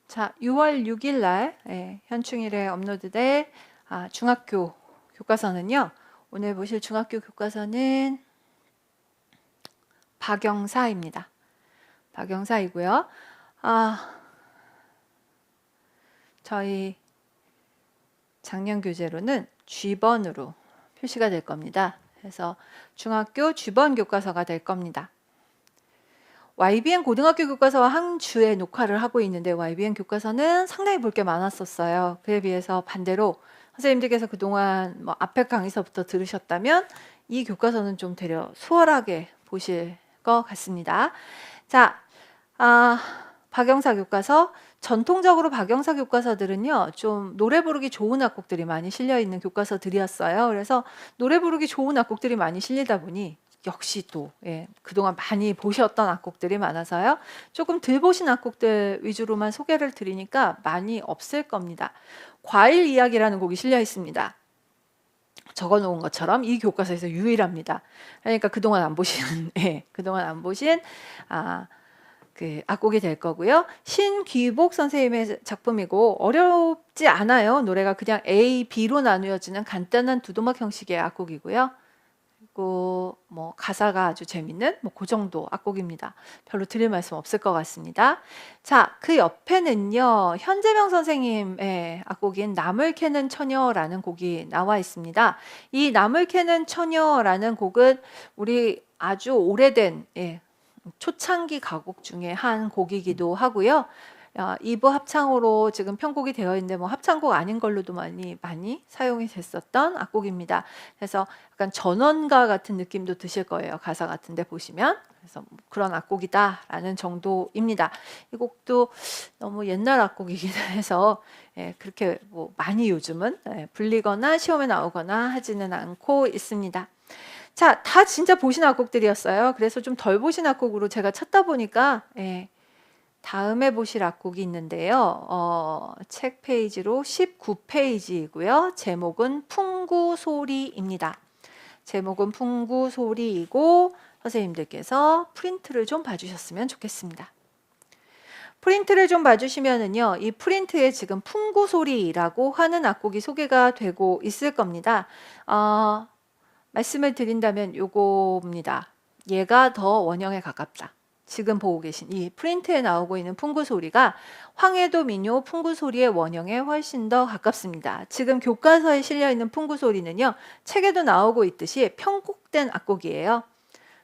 자, 6월 6일 날 현충일에 업로드될 중학교 교과서는요. 오늘 보실 중학교 교과서는 박영사입니다. 박영사이고요. 저희 작년 교재로는 G번으로 표시가 될 겁니다. 그래서 중학교 G번 교과서가 될 겁니다. YBN 고등학교 교과서와 한 주에 녹화를 하고 있는데 YBN 교과서는 상당히 볼 게 많았었어요. 그에 비해서 반대로 선생님들께서 그동안 앞에 강의서부터 들으셨다면 이 교과서는 좀 되려 수월하게 보실 것 같습니다. 자, 박영사 교과서. 전통적으로 박영사 교과서들은요, 좀 노래 부르기 좋은 악곡들이 많이 실려 있는 교과서들이었어요. 그래서 노래 부르기 좋은 악곡들이 많이 실리다 보니 역시 또 그동안 많이 보셨던 악곡들이 많아서요. 조금 덜 보신 악곡들 위주로만 소개를 드리니까 많이 없을 겁니다. 과일 이야기라는 곡이 실려 있습니다. 적어 놓은 것처럼 이 교과서에서 유일합니다. 그러니까 그동안 안 보신 그 악곡이 될 거고요. 신귀복 선생님의 작품이고 어렵지 않아요. 노래가 그냥 A, B로 나누어지는 간단한 두도막 형식의 악곡이고요. 그리고 가사가 아주 재밌는 그 정도 악곡입니다. 별로 드릴 말씀 없을 것 같습니다. 자, 그 옆에는요. 현재명 선생님의 악곡인 나물 캐는 처녀라는 곡이 나와 있습니다. 이 나물 캐는 처녀라는 곡은 우리 아주 오래된 초창기 가곡 중에 한 곡이기도 하고요. 2부 합창으로 지금 편곡이 되어 있는데 합창곡 아닌 걸로도 많이 사용이 됐었던 악곡입니다. 그래서 약간 전원가 같은 느낌도 드실 거예요. 가사 같은데 보시면. 그래서 그런 악곡이다라는 정도입니다. 이 곡도 너무 옛날 악곡이긴 해서 그렇게 많이 요즘은 불리거나 시험에 나오거나 하지는 않고 있습니다. 자, 다 진짜 보신 악곡들이었어요. 그래서 좀 덜 보신 악곡으로 제가 찾다 보니까 다음에 보실 악곡이 있는데요. 책 페이지로 19페이지이고요. 제목은 풍구소리입니다. 제목은 풍구소리이고 선생님들께서 프린트를 좀 봐주셨으면 좋겠습니다. 프린트를 좀 봐주시면은요, 이 프린트에 지금 풍구소리라고 하는 악곡이 소개가 되고 있을 겁니다. 말씀을 드린다면 요겁니다. 얘가 더 원형에 가깝다. 지금 보고 계신 이 프린트에 나오고 있는 풍구소리가 황해도 민요 풍구소리의 원형에 훨씬 더 가깝습니다. 지금 교과서에 실려 있는 풍구소리는요. 책에도 나오고 있듯이 편곡된 악곡이에요.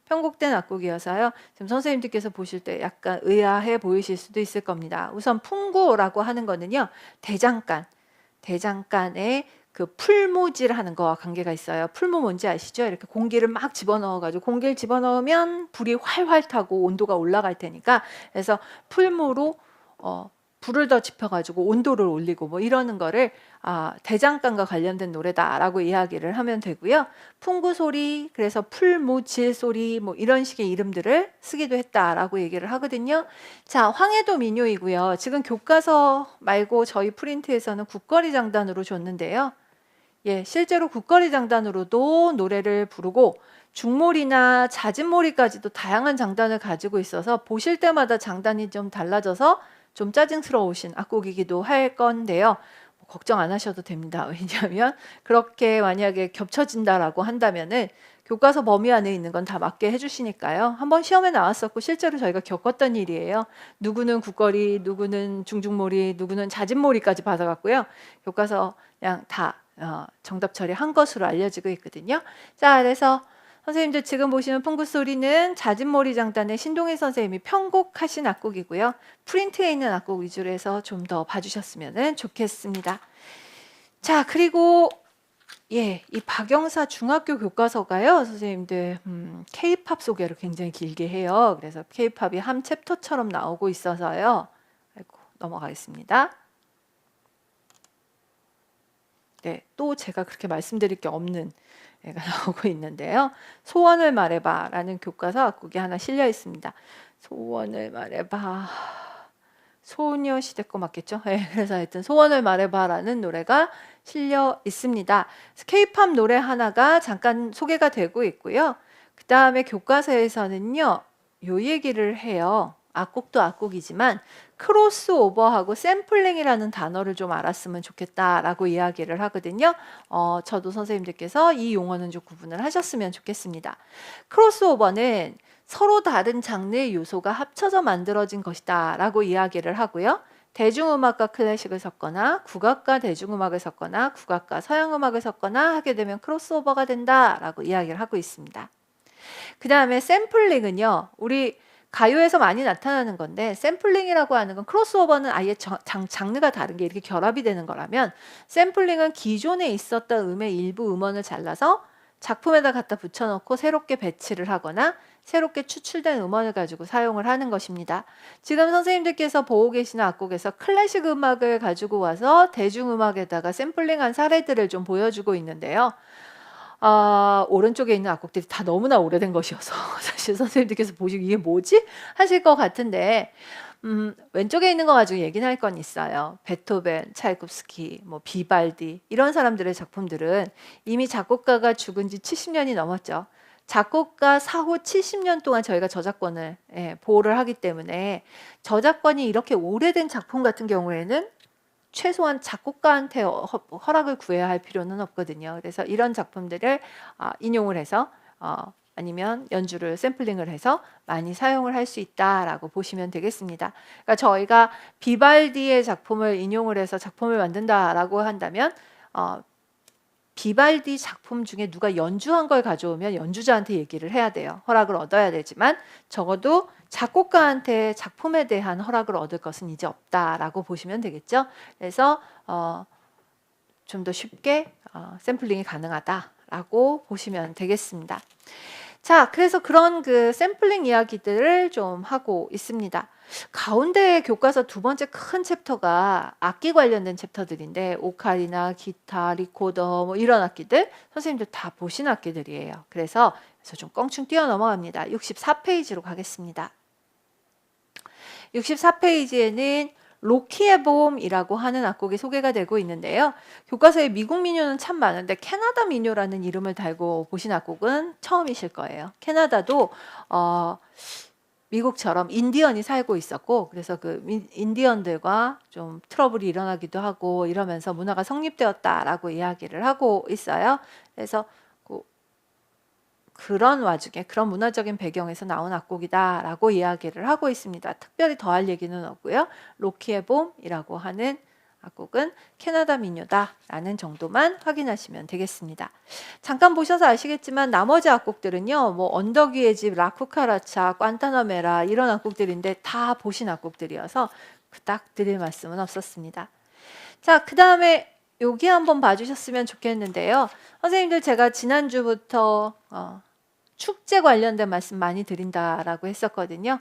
편곡된 악곡이어서요. 지금 선생님들께서 보실 때 약간 의아해 보이실 수도 있을 겁니다. 우선 풍구라고 하는 거는요. 대장간의 그 풀무질 하는 거와 관계가 있어요. 풀무 뭔지 아시죠? 이렇게 공기를 막 집어넣어가지고 공기를 집어넣으면 불이 활활 타고 온도가 올라갈 테니까 그래서 풀무로 불을 더 지펴가지고 온도를 올리고 이러는 거를 대장간과 관련된 노래다라고 이야기를 하면 되고요. 풍구소리, 그래서 풀무질 소리 이런 식의 이름들을 쓰기도 했다라고 얘기를 하거든요. 자, 황해도 민요이고요. 지금 교과서 말고 저희 프린트에서는 국거리 장단으로 줬는데요. 실제로 국거리 장단으로도 노래를 부르고 중몰이나 잦은몰이까지도 다양한 장단을 가지고 있어서 보실 때마다 장단이 좀 달라져서 좀 짜증스러우신 악곡이기도 할 건데요. 걱정 안 하셔도 됩니다. 왜냐하면 그렇게 만약에 겹쳐진다라고 한다면은 교과서 범위 안에 있는 건 다 맞게 해주시니까요. 한번 시험에 나왔었고 실제로 저희가 겪었던 일이에요. 누구는 국거리, 누구는 중중몰이, 누구는 잦은몰이까지 받아갔고요. 교과서 그냥 다 정답 처리한 것으로 알려지고 있거든요. 자, 그래서 선생님들 지금 보시는 풍구소리는 잦은몰이 장단의 신동희 선생님이 편곡하신 악곡이고요. 프린트에 있는 악곡 위주로 해서 좀 더 봐주셨으면 좋겠습니다. 자, 그리고 이 박영사 중학교 교과서가요. 선생님들 K-팝 소개를 굉장히 길게 해요. 그래서 K-팝이 한 챕터처럼 나오고 있어서요. 아이고, 넘어가겠습니다. 또 제가 그렇게 말씀드릴 게 없는 애가 나오고 있는데요. 소원을 말해봐 라는 교과서 악곡이 하나 실려 있습니다. 소원을 말해봐. 소녀시대 거 맞겠죠? 그래서 하여튼 소원을 말해봐 라는 노래가 실려 있습니다. K-팝 노래 하나가 잠깐 소개가 되고 있고요. 그 다음에 교과서에서는요. 요 얘기를 해요. 악곡도 악곡이지만 크로스오버하고 샘플링이라는 단어를 좀 알았으면 좋겠다라고 이야기를 하거든요. 저도 선생님들께서 이 용어는 좀 구분을 하셨으면 좋겠습니다. 크로스오버는 서로 다른 장르의 요소가 합쳐져 만들어진 것이다 라고 이야기를 하고요. 대중음악과 클래식을 섞거나 국악과 대중음악을 섞거나 국악과 서양음악을 섞거나 하게 되면 크로스오버가 된다라고 이야기를 하고 있습니다. 그 다음에 샘플링은요. 우리 가요에서 많이 나타나는 건데 샘플링이라고 하는 건 크로스오버는 아예 장르가 다른 게 이렇게 결합이 되는 거라면 샘플링은 기존에 있었던 음의 일부 음원을 잘라서 작품에다 갖다 붙여놓고 새롭게 배치를 하거나 새롭게 추출된 음원을 가지고 사용을 하는 것입니다. 지금 선생님들께서 보고 계시는 악곡에서 클래식 음악을 가지고 와서 대중음악에다가 샘플링한 사례들을 좀 보여주고 있는데요. 오른쪽에 있는 악곡들이 다 너무나 오래된 것이어서 사실 선생님들께서 보시고 이게 뭐지? 하실 것 같은데 왼쪽에 있는 거 가지고 얘기는 할 건 있어요. 베토벤, 차이콥스키, 뭐 비발디 이런 사람들의 작품들은 이미 작곡가가 죽은 지 70년이 넘었죠. 작곡가 사후 70년 동안 저희가 저작권을 보호를 하기 때문에 저작권이 이렇게 오래된 작품 같은 경우에는 최소한 작곡가한테 허락을 구해야 할 필요는 없거든요. 그래서 이런 작품들을 인용을 해서 아니면 연주를 샘플링을 해서 많이 사용을 할 수 있다라고 보시면 되겠습니다. 그러니까 저희가 비발디의 작품을 인용을 해서 작품을 만든다라고 한다면 비발디 작품 중에 누가 연주한 걸 가져오면 연주자한테 얘기를 해야 돼요. 허락을 얻어야 되지만 적어도 작곡가한테 작품에 대한 허락을 얻을 것은 이제 없다라고 보시면 되겠죠. 그래서 좀 더 쉽게 샘플링이 가능하다라고 보시면 되겠습니다. 자, 그래서 그런 그 샘플링 이야기들을 좀 하고 있습니다. 가운데 교과서 두 번째 큰 챕터가 악기 관련된 챕터들인데 오카리나, 기타, 리코더 뭐 이런 악기들 선생님들 다 보신 악기들이에요. 그래서 좀 껑충 뛰어 넘어갑니다. 64페이지로 가겠습니다. 64페이지에는 로키의 봄이라고 하는 악곡이 소개가 되고 있는데요. 교과서에 미국 민요는 참 많은데 캐나다 민요라는 이름을 달고 보신 악곡은 처음이실 거예요. 캐나다도 미국처럼 인디언이 살고 있었고 그래서 그 인디언들과 좀 트러블이 일어나기도 하고 이러면서 문화가 성립되었다라고 이야기를 하고 있어요. 그래서 그런 와중에 그런 문화적인 배경에서 나온 악곡이다라고 이야기를 하고 있습니다. 특별히 더할 얘기는 없고요. 로키의 봄이라고 하는 악곡은 캐나다 민요다라는 정도만 확인하시면 되겠습니다. 잠깐 보셔서 아시겠지만 나머지 악곡들은요. 뭐 언덕 위의 집, 라쿠카라차, 꽌타나메라 이런 악곡들인데 다 보신 악곡들이어서 딱 드릴 말씀은 없었습니다. 자, 그 다음에 여기 한번 봐주셨으면 좋겠는데요. 선생님들 제가 지난주부터 축제 관련된 말씀 많이 드린다라고 했었거든요.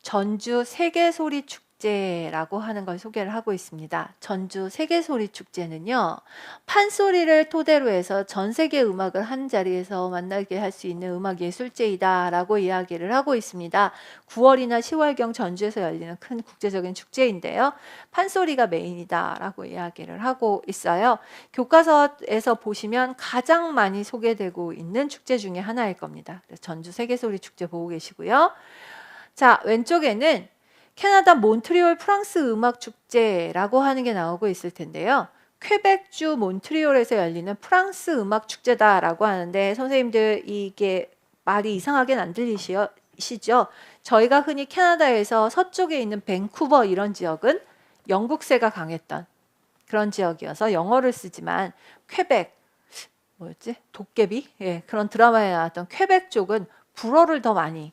전주 세계소리 축제라고 하는 걸 소개를 하고 있습니다. 전주 세계소리 축제는요. 판소리를 토대로 해서 전 세계 음악을 한 자리에서 만나게 할 수 있는 음악 예술제이다 라고 이야기를 하고 있습니다. 9월이나 10월경 전주에서 열리는 큰 국제적인 축제인데요. 판소리가 메인이다 라고 이야기를 하고 있어요. 교과서에서 보시면 가장 많이 소개되고 있는 축제 중에 하나일 겁니다. 그래서 전주 세계소리 축제 보고 계시고요. 자, 왼쪽에는 캐나다 몬트리올 프랑스 음악 축제라고 하는 게 나오고 있을 텐데요. 퀘벡주 몬트리올에서 열리는 프랑스 음악 축제다라고 하는데 선생님들 이게 말이 이상하게 안 들리시죠? 저희가 흔히 캐나다에서 서쪽에 있는 밴쿠버 이런 지역은 영국세가 강했던 그런 지역이어서 영어를 쓰지만 퀘벡 뭐였지? 도깨비? 예, 그런 드라마에 나왔던 퀘벡 쪽은 불어를 더 많이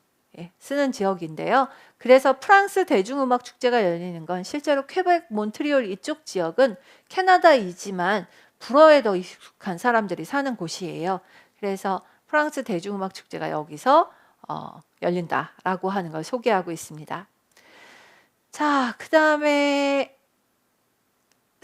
쓰는 지역인데요. 그래서 프랑스 대중음악 축제가 열리는 건 실제로 퀘벡, 몬트리올 이쪽 지역은 캐나다이지만 불어에 더 익숙한 사람들이 사는 곳이에요. 그래서 프랑스 대중음악 축제가 여기서 열린다라고 하는 걸 소개하고 있습니다. 자, 그 다음에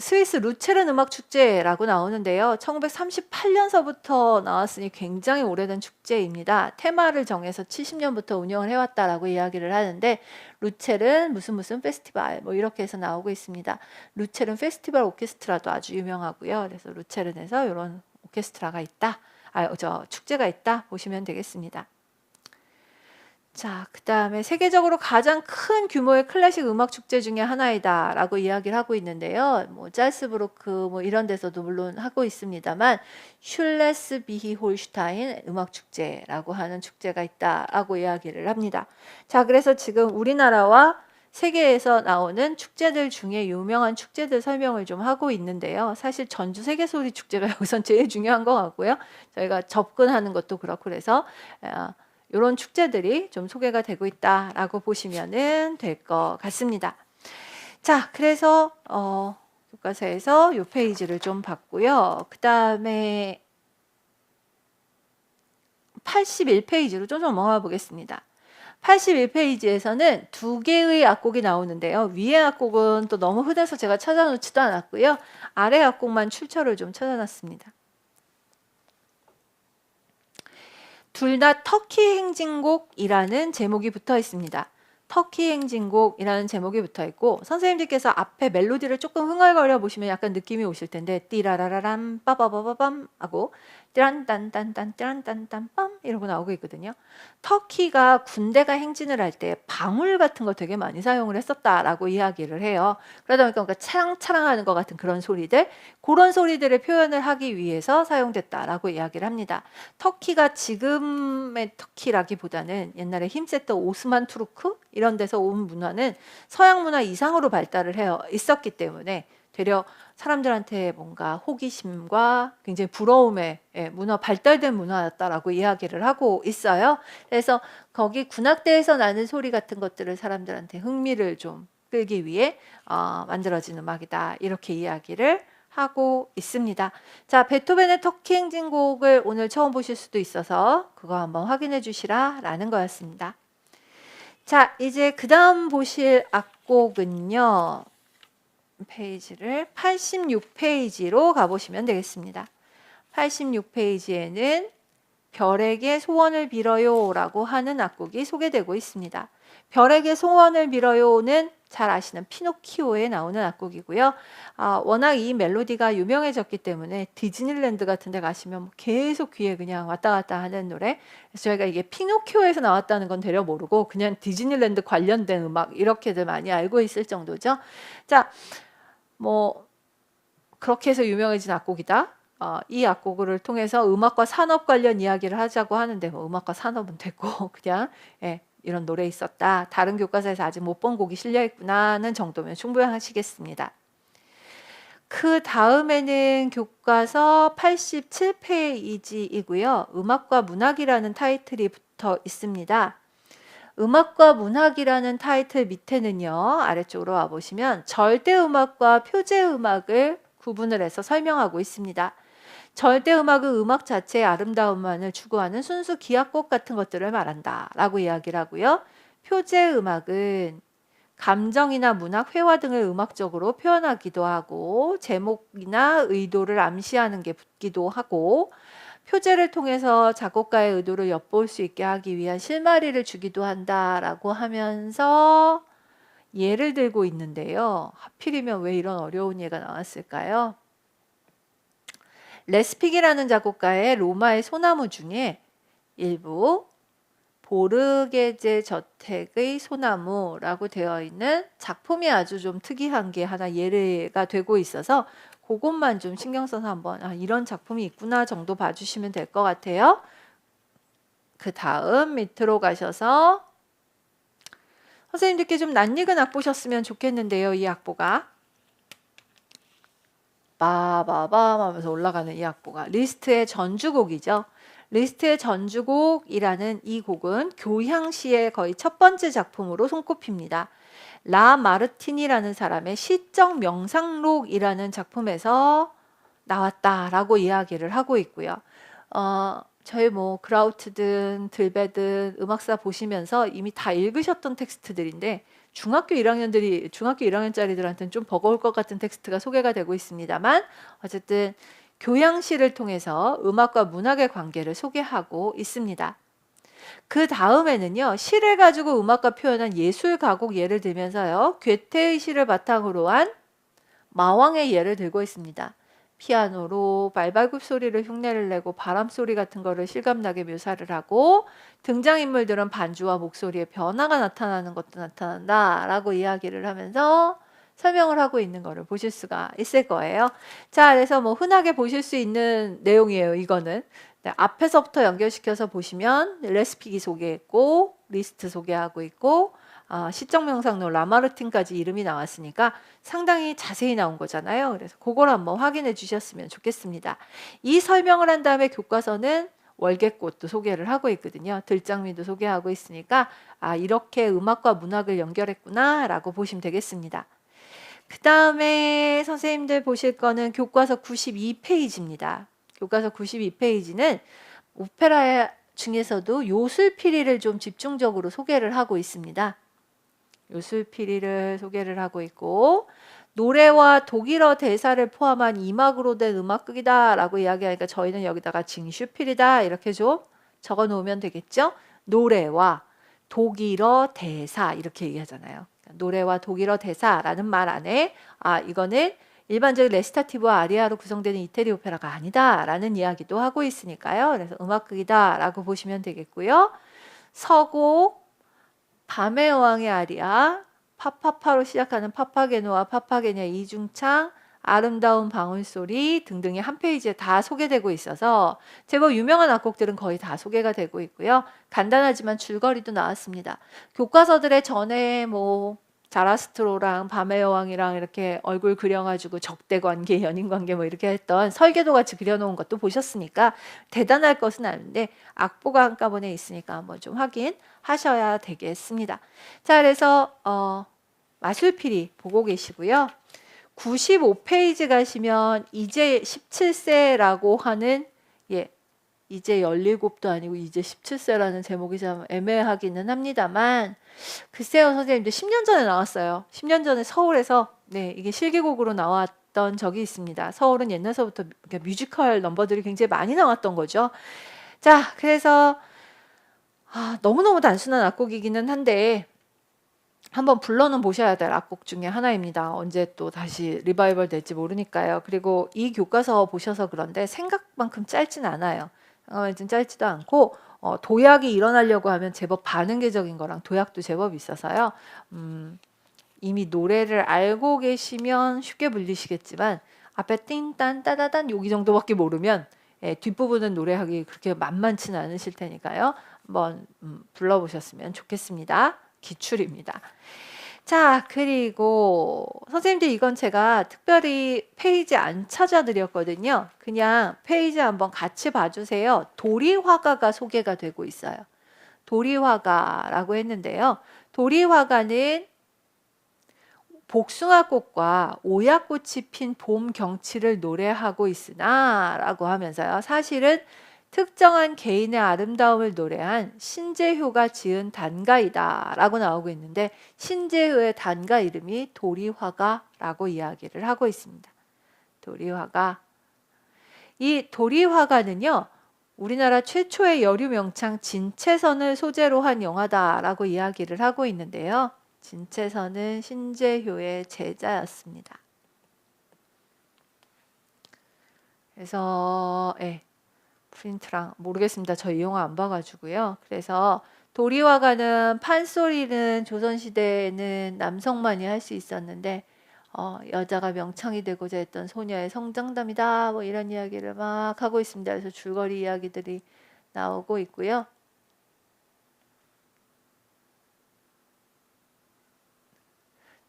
스위스 루체른 음악 축제라고 나오는데요. 1938년서부터 나왔으니 굉장히 오래된 축제입니다. 테마를 정해서 70년부터 운영을 해왔다라고 이야기를 하는데 루체른 무슨 페스티벌 뭐 이렇게 해서 나오고 있습니다. 루체른 페스티벌 오케스트라도 아주 유명하고요. 그래서 루체른에서 이런 오케스트라가 있다. 축제가 있다 보시면 되겠습니다. 자, 그 다음에 세계적으로 가장 큰 규모의 클래식 음악 축제 중에 하나이다 라고 이야기를 하고 있는데요. 뭐 잘스부르크 뭐 이런 데서도 물론 하고 있습니다만 슐레스비히 홀슈타인 음악 축제라고 하는 축제가 있다라고 이야기를 합니다. 자, 그래서 지금 우리나라와 세계에서 나오는 축제들 중에 유명한 축제들 설명을 좀 하고 있는데요. 사실 전주 세계소리 축제가 여기선 제일 중요한 것 같고요. 저희가 접근하는 것도 그렇고 그래서 이런 축제들이 좀 소개가 되고 있다라고 보시면 될 것 같습니다. 자, 그래서 교과서에서 이 페이지를 좀 봤고요. 그 다음에 81페이지로 좀 넘어가 보겠습니다. 81페이지에서는 두 개의 악곡이 나오는데요. 위의 악곡은 또 너무 흔해서 제가 찾아놓지도 않았고요. 아래 악곡만 출처를 좀 찾아놨습니다. 둘 다 터키 행진곡이라는 제목이 붙어 있습니다. 터키 행진곡이라는 제목이 붙어 있고 선생님들께서 앞에 멜로디를 조금 흥얼거려 보시면 약간 느낌이 오실 텐데 띠라라라람 빠바바바밤 하고 띠란딴딴딴 띠란딴딴 빰 이러고 나오고 있거든요. 터키가 군대가 행진을 할 때 방울 같은 거 되게 많이 사용을 했었다라고 이야기를 해요. 그러다 보니까 뭔가 차랑차랑하는 것 같은 그런 소리들, 그런 소리들을 표현을 하기 위해서 사용됐다라고 이야기를 합니다. 터키가 지금의 터키라기보다는 옛날에 힘셌던 오스만 투르크 이런 데서 온 문화는 서양 문화 이상으로 발달을 해 있었기 때문에 되려 사람들한테 뭔가 호기심과 굉장히 부러움의 문화, 발달된 문화였다라고 이야기를 하고 있어요. 그래서 거기 군악대에서 나는 소리 같은 것들을 사람들한테 흥미를 좀 끌기 위해 만들어진 음악이다. 이렇게 이야기를 하고 있습니다. 자, 베토벤의 터키 행진곡을 오늘 처음 보실 수도 있어서 그거 한번 확인해 주시라 라는 거였습니다. 자, 이제 그 다음 보실 악곡은요. 페이지를 86페이지로 가보시면 되겠습니다. 86페이지에는 별에게 소원을 빌어요 라고 하는 악곡이 소개되고 있습니다. 별에게 소원을 빌어요는 잘 아시는 피노키오에 나오는 악곡이고요. 워낙 이 멜로디가 유명해졌기 때문에 디즈니랜드 같은 데 가시면 계속 귀에 그냥 왔다 갔다 하는 노래. 그래서 저희가 이게 피노키오에서 나왔다는 건 되려 모르고 그냥 디즈니랜드 관련된 음악 이렇게들 많이 알고 있을 정도죠. 자, 뭐 그렇게 해서 유명해진 악곡이다. 이 악곡을 통해서 음악과 산업 관련 이야기를 하자고 하는데 뭐 음악과 산업은 됐고 그냥 이런 노래 있었다. 다른 교과서에서 아직 못 본 곡이 실려 있구나는 정도면 충분하시겠습니다. 그 다음에는 교과서 87페이지이고요. 음악과 문학이라는 타이틀이 붙어 있습니다. 음악과 문학이라는 타이틀 밑에는요. 아래쪽으로 와보시면 절대음악과 표제음악을 구분을 해서 설명하고 있습니다. 절대음악은 음악 자체의 아름다움만을 추구하는 순수 기악곡 같은 것들을 말한다 라고 이야기를 하고요. 표제음악은 감정이나 문학, 회화 등을 음악적으로 표현하기도 하고 제목이나 의도를 암시하는 게 붙기도 하고 표제를 통해서 작곡가의 의도를 엿볼 수 있게 하기 위한 실마리를 주기도 한다라고 하면서 예를 들고 있는데요. 하필이면 왜 이런 어려운 예가 나왔을까요? 레스픽이라는 작곡가의 로마의 소나무 중에 일부 보르게제 저택의 소나무라고 되어 있는 작품이 아주 좀 특이한 게 하나 예가 되고 있어서 그것만 좀 신경 써서 한번 이런 작품이 있구나 정도 봐주시면 될 것 같아요. 그 다음 밑으로 가셔서 선생님들께 좀 낯익은 악보셨으면 좋겠는데요. 이 악보가 빠바밤 하면서 올라가는 이 악보가 리스트의 전주곡이죠. 리스트의 전주곡이라는 이 곡은 교향시의 거의 첫 번째 작품으로 손꼽힙니다. 라 마르티니라는 사람의 시적 명상록이라는 작품에서 나왔다라고 이야기를 하고 있고요. 저희 뭐 그라우트든 들배든 음악사 보시면서 이미 다 읽으셨던 텍스트들인데 중학교 1학년짜리들한테는 좀 버거울 것 같은 텍스트가 소개가 되고 있습니다만 어쨌든 교양시를 통해서 음악과 문학의 관계를 소개하고 있습니다. 그 다음에는요. 시를 가지고 음악과 표현한 예술 가곡 예를 들면서요. 괴테의 시를 바탕으로 한 마왕의 예를 들고 있습니다. 피아노로 말발굽 소리를 흉내를 내고 바람 소리 같은 거를 실감나게 묘사를 하고 등장인물들은 반주와 목소리의 변화가 나타나는 것도 나타난다라고 이야기를 하면서 설명을 하고 있는 거를 보실 수가 있을 거예요. 자, 그래서 뭐 흔하게 보실 수 있는 내용이에요. 이거는 네, 앞에서부터 연결시켜서 보시면 레시피기 소개했고 리스트 소개하고 있고 시적 명상로 라마르틴까지 이름이 나왔으니까 상당히 자세히 나온 거잖아요. 그래서 그걸 한번 확인해 주셨으면 좋겠습니다. 이 설명을 한 다음에 교과서는 월계꽃도 소개를 하고 있거든요. 들장미도 소개하고 있으니까 이렇게 음악과 문학을 연결했구나 라고 보시면 되겠습니다. 그 다음에 선생님들 보실 거는 교과서 92페이지입니다. 교과서 92페이지는 오페라 중에서도 요술피리를 좀 집중적으로 소개를 하고 있습니다. 요술피리를 소개를 하고 있고 노래와 독일어 대사를 포함한 2막으로 된 음악극이다 라고 이야기하니까 저희는 여기다가 징슈필이다 이렇게 좀 적어 놓으면 되겠죠. 노래와 독일어 대사 이렇게 얘기하잖아요. 노래와 독일어 대사라는 말 안에 이거는 일반적인 레시타티브와 아리아로 구성되는 이태리 오페라가 아니다 라는 이야기도 하고 있으니까요. 그래서 음악극이다 라고 보시면 되겠고요. 서곡, 밤의 여왕의 아리아, 파파파로 시작하는 파파게노와 파파게니아 이중창, 아름다운 방울소리 등등이 한 페이지에 다 소개되고 있어서 제법 유명한 악곡들은 거의 다 소개가 되고 있고요. 간단하지만 줄거리도 나왔습니다. 교과서들의 전에 뭐 자라스트로랑 밤의 여왕이랑 이렇게 얼굴 그려가지고 적대 관계, 연인 관계 뭐 이렇게 했던 설계도 같이 그려놓은 것도 보셨으니까 대단할 것은 아닌데 악보가 한꺼번에 있으니까 한번 좀 확인하셔야 되겠습니다. 자, 그래서 마술피리 보고 계시고요. 95페이지 가시면 이제 17세라고 하는 이제 17도 아니고 이제 17세라는 제목이 좀 애매하기는 합니다만 글쎄요 선생님들 10년 전에 나왔어요. 10년 전에 서울에서 이게 실기곡으로 나왔던 적이 있습니다. 서울은 옛날서부터 뮤지컬 넘버들이 굉장히 많이 나왔던 거죠. 자, 그래서 너무너무 단순한 악곡이기는 한데 한번 불러는 보셔야 될 악곡 중에 하나입니다. 언제 또 다시 리바이벌 될지 모르니까요. 그리고 이 교과서 보셔서 그런데 생각만큼 짧진 않아요. 좀 짧지도 않고 도약이 일어나려고 하면 제법 반응계적인 거랑 도약도 제법 있어서요. 이미 노래를 알고 계시면 쉽게 불리시겠지만 앞에 띵딴 따다단 여기 정도밖에 모르면 뒷부분은 노래하기 그렇게 만만치는 않으실 테니까요. 한번 불러보셨으면 좋겠습니다. 기출입니다. 자, 그리고 선생님들 이건 제가 특별히 페이지 안 찾아드렸거든요. 그냥 페이지 한번 같이 봐주세요. 도리화가가 소개가 되고 있어요. 도리화가라고 했는데요. 도리화가는 복숭아꽃과 오야꽃이 핀 봄 경치를 노래하고 있으나 라고 하면서요. 사실은 특정한 개인의 아름다움을 노래한 신재효가 지은 단가이다 라고 나오고 있는데 신재효의 단가 이름이 도리화가라고 이야기를 하고 있습니다. 도리화가. 이 도리화가는요. 우리나라 최초의 여류 명창 진채선을 소재로 한 영화다라고 이야기를 하고 있는데요. 진채선은 신재효의 제자였습니다. 그래서 프린트랑 모르겠습니다. 저 이 영화 안 봐가지고요. 그래서 도리화가는 판소리는 조선시대에는 남성만이 할 수 있었는데 여자가 명창이 되고자 했던 소녀의 성장담이다 뭐 이런 이야기를 막 하고 있습니다. 그래서 줄거리 이야기들이 나오고 있고요.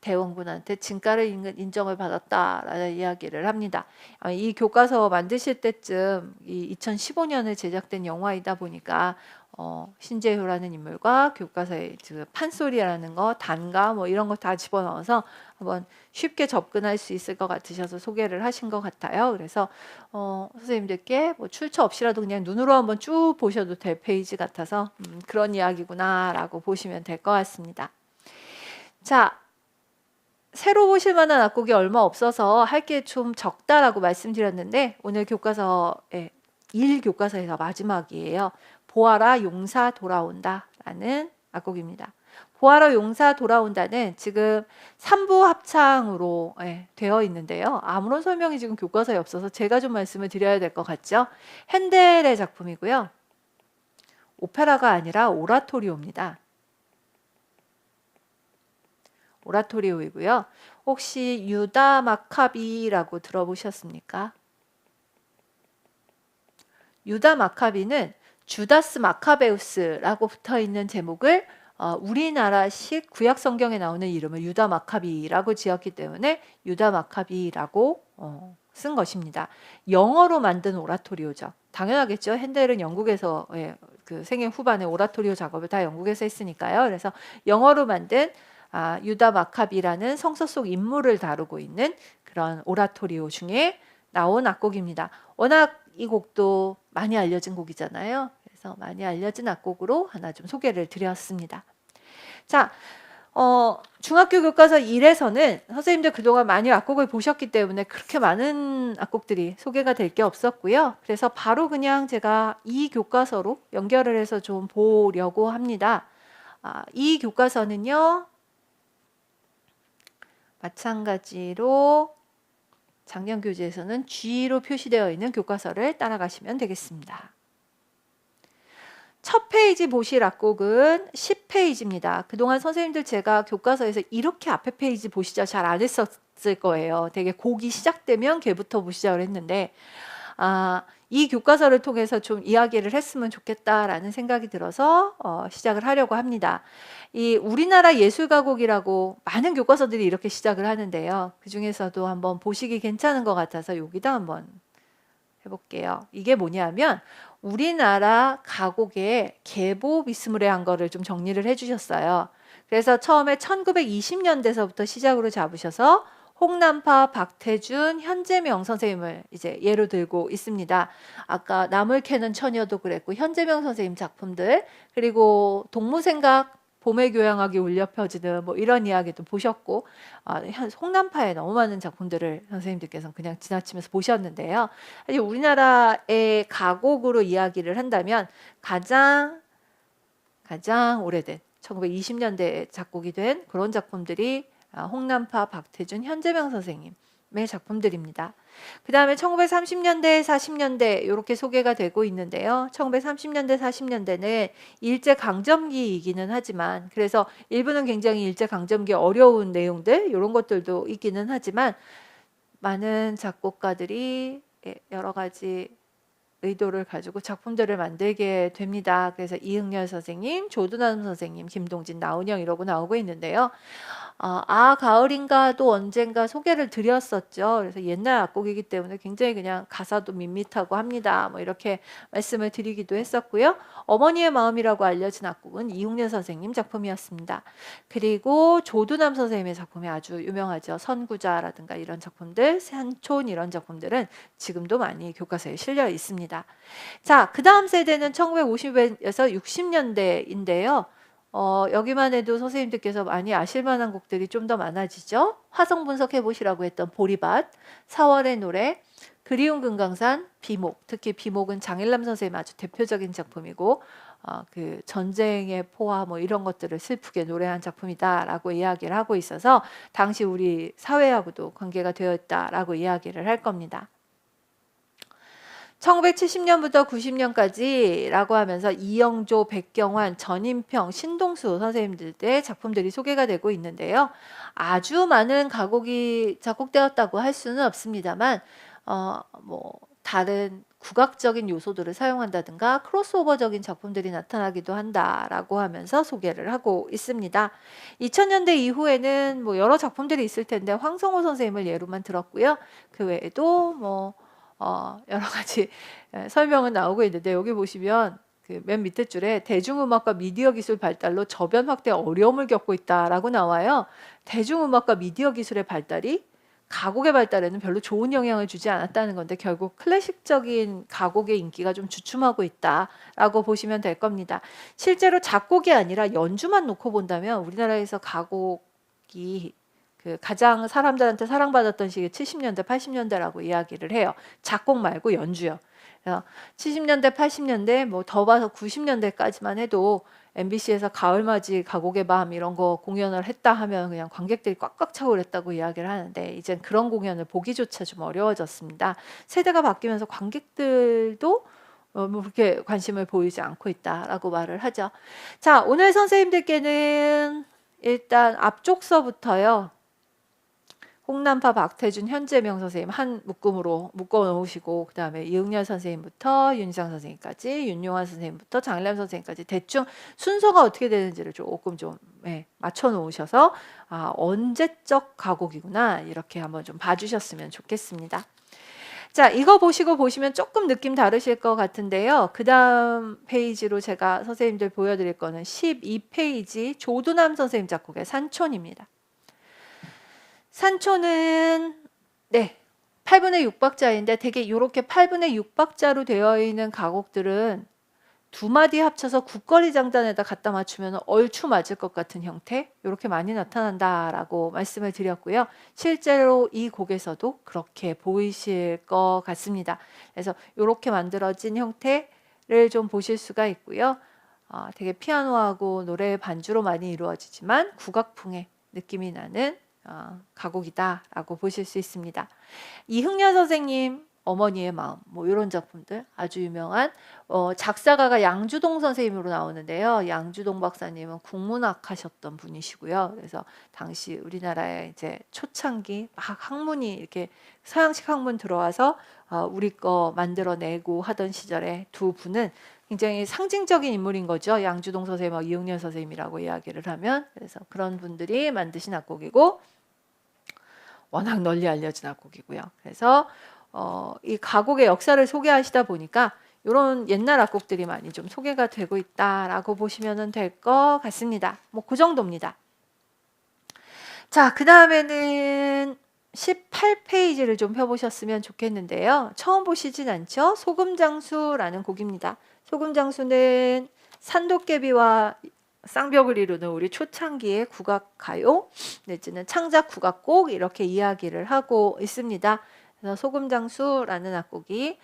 대원군한테 진가를 인정을 받았다라는 이야기를 합니다. 이 교과서 만드실 때쯤 2015년에 제작된 영화이다 보니까 신재효라는 인물과 교과서에 판소리라는 거, 단가 뭐 이런 거 다 집어넣어서 한번 쉽게 접근할 수 있을 것 같으셔서 소개를 하신 것 같아요. 그래서 선생님들께 뭐 출처 없이라도 그냥 눈으로 한번 쭉 보셔도 될 페이지 같아서 그런 이야기구나라고 보시면 될 것 같습니다. 자, 새로 보실 만한 악곡이 얼마 없어서 할 게 좀 적다라고 말씀드렸는데 오늘 교과서 1교과서에서 마지막이에요. 보아라 용사 돌아온다 라는 악곡입니다. 보아러 용사 돌아온다는 지금 3부 합창으로 되어 있는데요. 아무런 설명이 지금 교과서에 없어서 제가 좀 말씀을 드려야 될 것 같죠. 핸델의 작품이고요. 오페라가 아니라 오라토리오입니다. 오라토리오이고요. 혹시 유다 마카비라고 들어보셨습니까? 유다 마카비는 주다스 마카베우스라고 붙어있는 제목을 우리나라식 구약 성경에 나오는 이름을 유다 마카비라고 지었기 때문에 유다 마카비라고 쓴 것입니다. 영어로 만든 오라토리오죠. 당연하겠죠. 핸델은 영국에서 그 생애 후반에 오라토리오 작업을 다 영국에서 했으니까요. 그래서 영어로 만든 유다 마카비라는 성서 속 인물을 다루고 있는 그런 오라토리오 중에 나온 악곡입니다. 워낙 이 곡도 많이 알려진 곡이잖아요. 그래서 많이 알려진 악곡으로 하나 좀 소개를 드렸습니다. 자, 중학교 교과서 1에서는 선생님들 그동안 많이 악곡을 보셨기 때문에 그렇게 많은 악곡들이 소개가 될 게 없었고요. 그래서 바로 그냥 제가 이 교과서로 연결을 해서 좀 보려고 합니다. 이 교과서는요, 마찬가지로 작년 교재에서는 G로 표시되어 있는 교과서를 따라가시면 되겠습니다. 첫 페이지 보실 악곡은 10페이지입니다. 그동안 선생님들 제가 교과서에서 이렇게 앞에 페이지 보시자 잘 안 했었을 거예요. 되게 곡이 시작되면 걔부터 보시자고 했는데 이 교과서를 통해서 좀 이야기를 했으면 좋겠다라는 생각이 들어서 시작을 하려고 합니다. 이 우리나라 예술가곡이라고 많은 교과서들이 이렇게 시작을 하는데요. 그 중에서도 한번 보시기 괜찮은 것 같아서 여기다 한번 해볼게요. 이게 뭐냐면 우리나라 가곡의 계보 비스무리한 거를 좀 정리를 해주셨어요. 그래서 처음에 1920년대서부터 시작으로 잡으셔서 홍남파, 박태준, 현재명 선생님을 이제 예로 들고 있습니다. 아까 나물 캐는 처녀도 그랬고 현재명 선생님 작품들, 그리고 동무생각 봄의 교양하기 울려 펴지는 뭐 이런 이야기도 보셨고 홍남파에 너무 많은 작품들을 선생님들께서 그냥 지나치면서 보셨는데요. 우리나라의 가곡으로 이야기를 한다면 가장 오래된 1920년대 작곡이 된 그런 작품들이 홍남파, 박태준, 현재명 선생님의 작품들입니다. 그 다음에 1930년대, 40년대 이렇게 소개가 되고 있는데요. 1930년대, 40년대는 일제강점기이기는 하지만 그래서 일부는 굉장히 일제강점기 어려운 내용들 이런 것들도 있기는 하지만 많은 작곡가들이 여러 가지 의도를 가지고 작품들을 만들게 됩니다. 그래서 이응열 선생님, 조두남 선생님, 김동진, 나훈영 이러고 나오고 있는데요. 가을인가도 언젠가 소개를 드렸었죠. 그래서 옛날 악곡이기 때문에 굉장히 그냥 가사도 밋밋하고 합니다. 뭐 이렇게 말씀을 드리기도 했었고요. 어머니의 마음이라고 알려진 악곡은 이웅렬 선생님 작품이었습니다. 그리고 조두남 선생님의 작품이 아주 유명하죠. 선구자라든가 이런 작품들, 산촌 이런 작품들은 지금도 많이 교과서에 실려 있습니다. 자, 그 다음 세대는 1950에서 60년대인데요. 여기만 해도 선생님들께서 많이 아실 만한 곡들이 좀 더 많아지죠. 화성 분석해 보시라고 했던 보리밭, 4월의 노래, 그리운 금강산, 비목. 특히 비목은 장일남 선생님 아주 대표적인 작품이고 그 전쟁의 포화 뭐 이런 것들을 슬프게 노래한 작품이다라고 이야기를 하고 있어서 당시 우리 사회하고도 관계가 되어 있다라고 이야기를 할 겁니다. 1970년부터 90년까지라고 하면서 이영조, 백경환, 전인평, 신동수 선생님들의 작품들이 소개가 되고 있는데요. 아주 많은 가곡이 작곡되었다고 할 수는 없습니다만 뭐 다른 국악적인 요소들을 사용한다든가 크로스오버적인 작품들이 나타나기도 한다라고 하면서 소개를 하고 있습니다. 2000년대 이후에는 뭐 여러 작품들이 있을 텐데 황성호 선생님을 예로만 들었고요. 그 외에도 뭐 여러 가지 설명은 나오고 있는데 여기 보시면 그 맨 밑에 줄에 대중음악과 미디어 기술 발달로 저변 확대 어려움을 겪고 있다라고 나와요. 대중음악과 미디어 기술의 발달이 가곡의 발달에는 별로 좋은 영향을 주지 않았다는 건데 결국 클래식적인 가곡의 인기가 좀 주춤하고 있다라고 보시면 될 겁니다. 실제로 작곡이 아니라 연주만 놓고 본다면 우리나라에서 가곡이 그 가장 사람들한테 사랑받았던 시기 70년대, 80년대라고 이야기를 해요. 작곡 말고 연주요. 70년대, 80년대, 뭐 더 봐서 90년대까지만 해도 MBC에서 가을맞이 가곡의 밤 이런 거 공연을 했다 하면 그냥 관객들이 꽉꽉 차고 그랬다고 이야기를 하는데 이젠 그런 공연을 보기조차 좀 어려워졌습니다. 세대가 바뀌면서 관객들도 뭐 그렇게 관심을 보이지 않고 있다라고 말을 하죠. 자, 오늘 선생님들께는 일단 앞쪽서부터요. 홍남파 박태준 현재명 선생님 한 묶음으로 묶어 놓으시고 그 다음에 이응열 선생님부터 윤희상 선생님까지 윤용환 선생님부터 장일남 선생님까지 대충 순서가 어떻게 되는지를 조금 좀 맞춰 놓으셔서 언제적 가곡이구나 이렇게 한번 좀 봐주셨으면 좋겠습니다. 자, 이거 보시면 조금 느낌 다르실 것 같은데요. 그 다음 페이지로 제가 선생님들 보여드릴 거는 12페이지 조두남 선생님 작곡의 산촌입니다. 산촌은 8분의 6박자인데 되게 이렇게 8분의 6박자로 되어 있는 가곡들은 두 마디 합쳐서 국거리 장단에다 갖다 맞추면 얼추 맞을 것 같은 형태 이렇게 많이 나타난다라고 말씀을 드렸고요. 실제로 이 곡에서도 그렇게 보이실 것 같습니다. 그래서 이렇게 만들어진 형태를 좀 보실 수가 있고요. 되게 피아노하고 노래의 반주로 많이 이루어지지만 국악풍의 느낌이 나는 가곡이다라고 보실 수 있습니다. 이흥년 선생님 어머니의 마음 뭐 이런 작품들 아주 유명한 작사가가 양주동 선생님으로 나오는데요. 양주동 박사님은 국문학 하셨던 분이시고요. 그래서 당시 우리나라에 이제 초창기 막 학문이 이렇게 서양식 학문 들어와서 우리 거 만들어내고 하던 시절에 두 분은 굉장히 상징적인 인물인 거죠. 양주동 선생님하고 이흥년 선생님이라고 이야기를 하면 그래서 그런 분들이 만드신 악곡이고 워낙 널리 알려진 악곡이고요. 그래서 이 가곡의 역사를 소개하시다 보니까 이런 옛날 악곡들이 많이 좀 소개가 되고 있다라고 보시면 될 것 같습니다. 뭐 그 정도입니다. 자, 그 다음에는 18페이지를 좀 펴보셨으면 좋겠는데요. 처음 보시진 않죠? 소금장수라는 곡입니다. 소금장수는 산도깨비와 쌍벽을 이루는 우리 초창기의 국악가요 내지는 창작 국악곡 이렇게 이야기를 하고 있습니다. 그래서 소금장수라는 악곡이